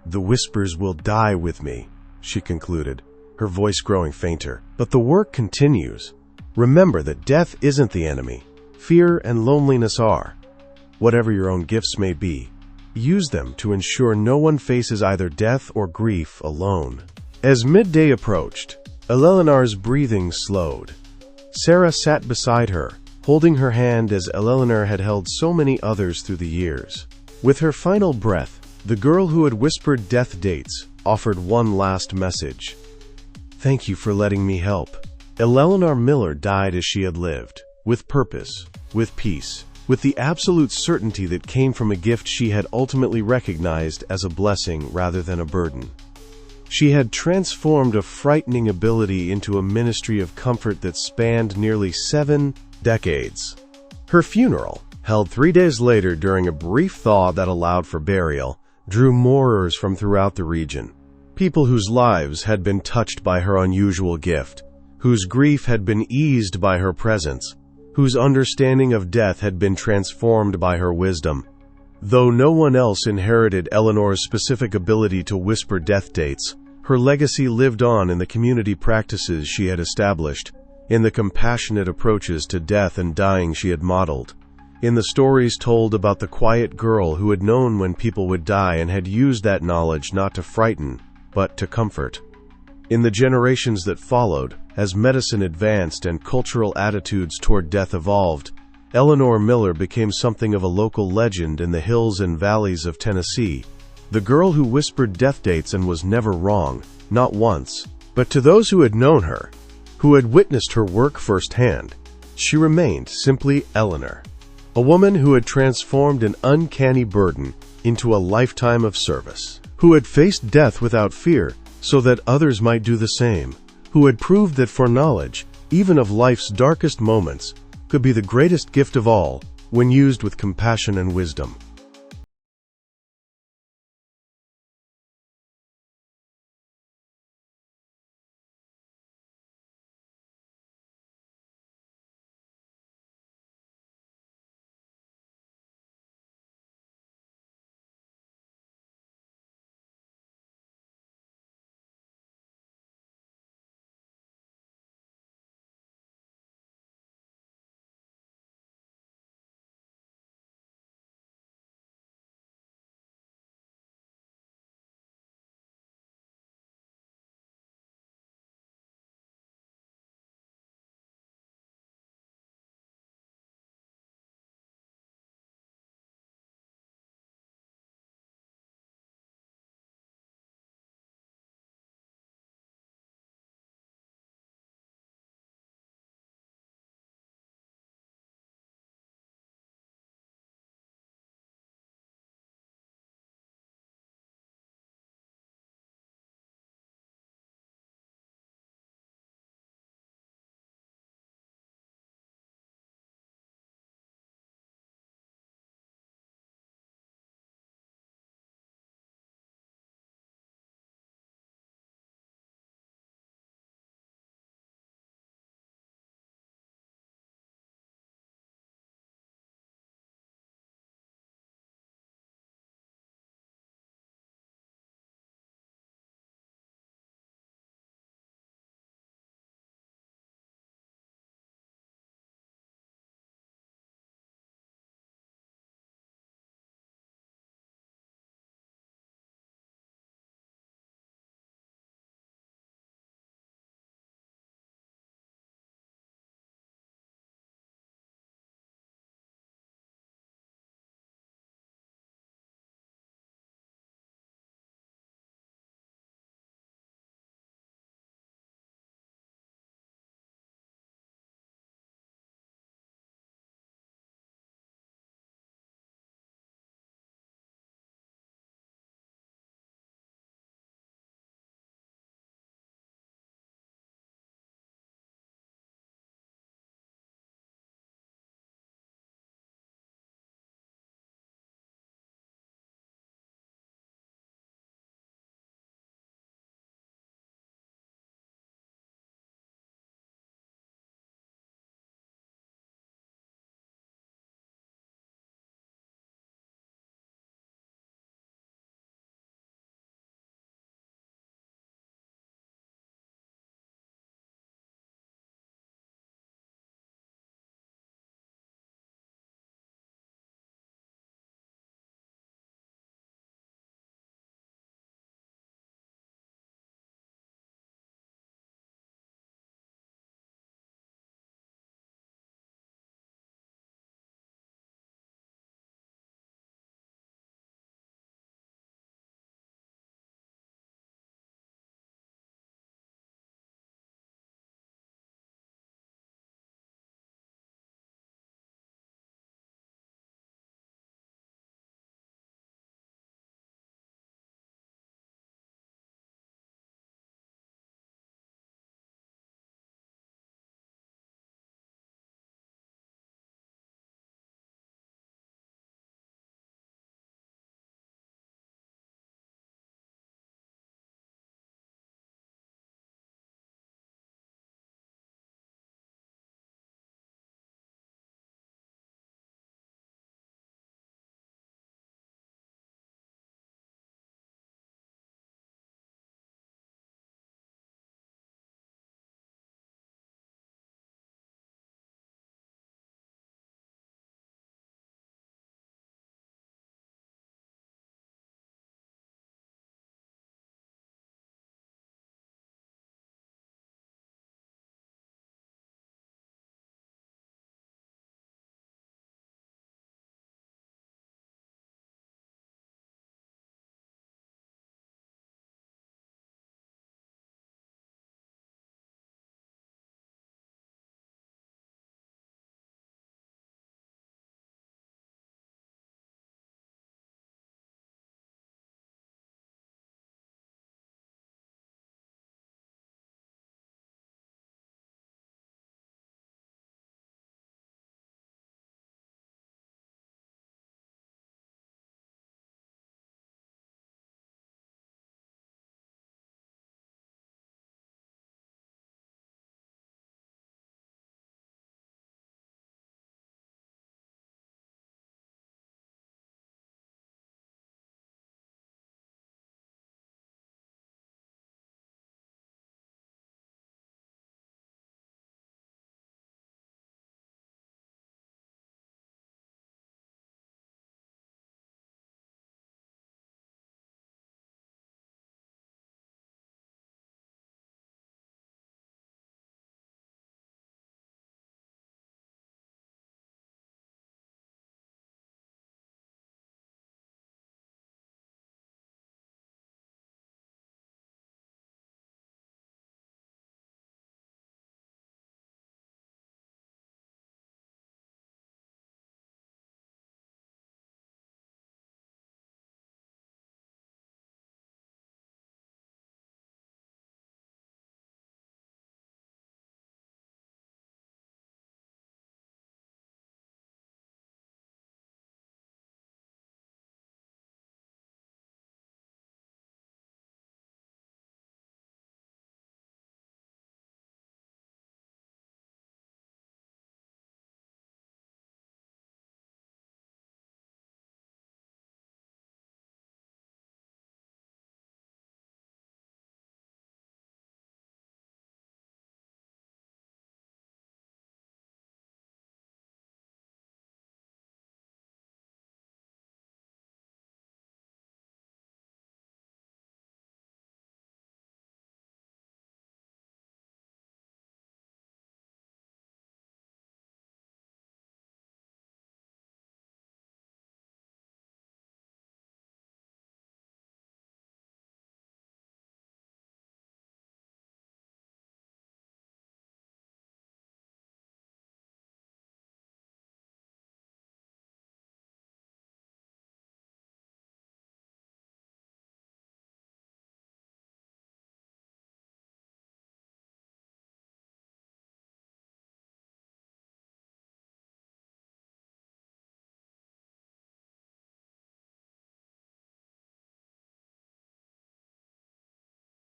"The whispers will die with me," she concluded, her voice growing fainter. "But the work continues. Remember that death isn't the enemy. Fear and loneliness are. Whatever your own gifts may be, use them to ensure no one faces either death or grief alone." As midday approached, Eleanor's breathing slowed. Sarah sat beside her, holding her hand as Eleanor had held so many others through the years. With her final breath, the girl who had whispered death dates offered one last message. "Thank you for letting me help." Eleanor Miller died as she had lived, with purpose, with peace, with the absolute certainty that came from a gift she had ultimately recognized as a blessing rather than a burden. She had transformed a frightening ability into a ministry of comfort that spanned nearly 7 decades. Her funeral, held 3 days later during a brief thaw that allowed for burial, drew mourners from throughout the region. People whose lives had been touched by her unusual gift, whose grief had been eased by her presence, whose understanding of death had been transformed by her wisdom. Though no one else inherited Eleanor's specific ability to whisper death dates, her legacy lived on in the community practices she had established, in the compassionate approaches to death and dying she had modeled, in the stories told about the quiet girl who had known when people would die and had used that knowledge not to frighten, but to comfort. In the generations that followed, as medicine advanced and cultural attitudes toward death evolved, Eleanor Miller became something of a local legend in the hills and valleys of Tennessee, the girl who whispered death dates and was never wrong, not once. But to those who had known her, who had witnessed her work firsthand, she remained simply Eleanor, a woman who had transformed an uncanny burden into a lifetime of service, who had faced death without fear so that others might do the same, who had proved that foreknowledge, even of life's darkest moments, could be the greatest gift of all when used with compassion and wisdom.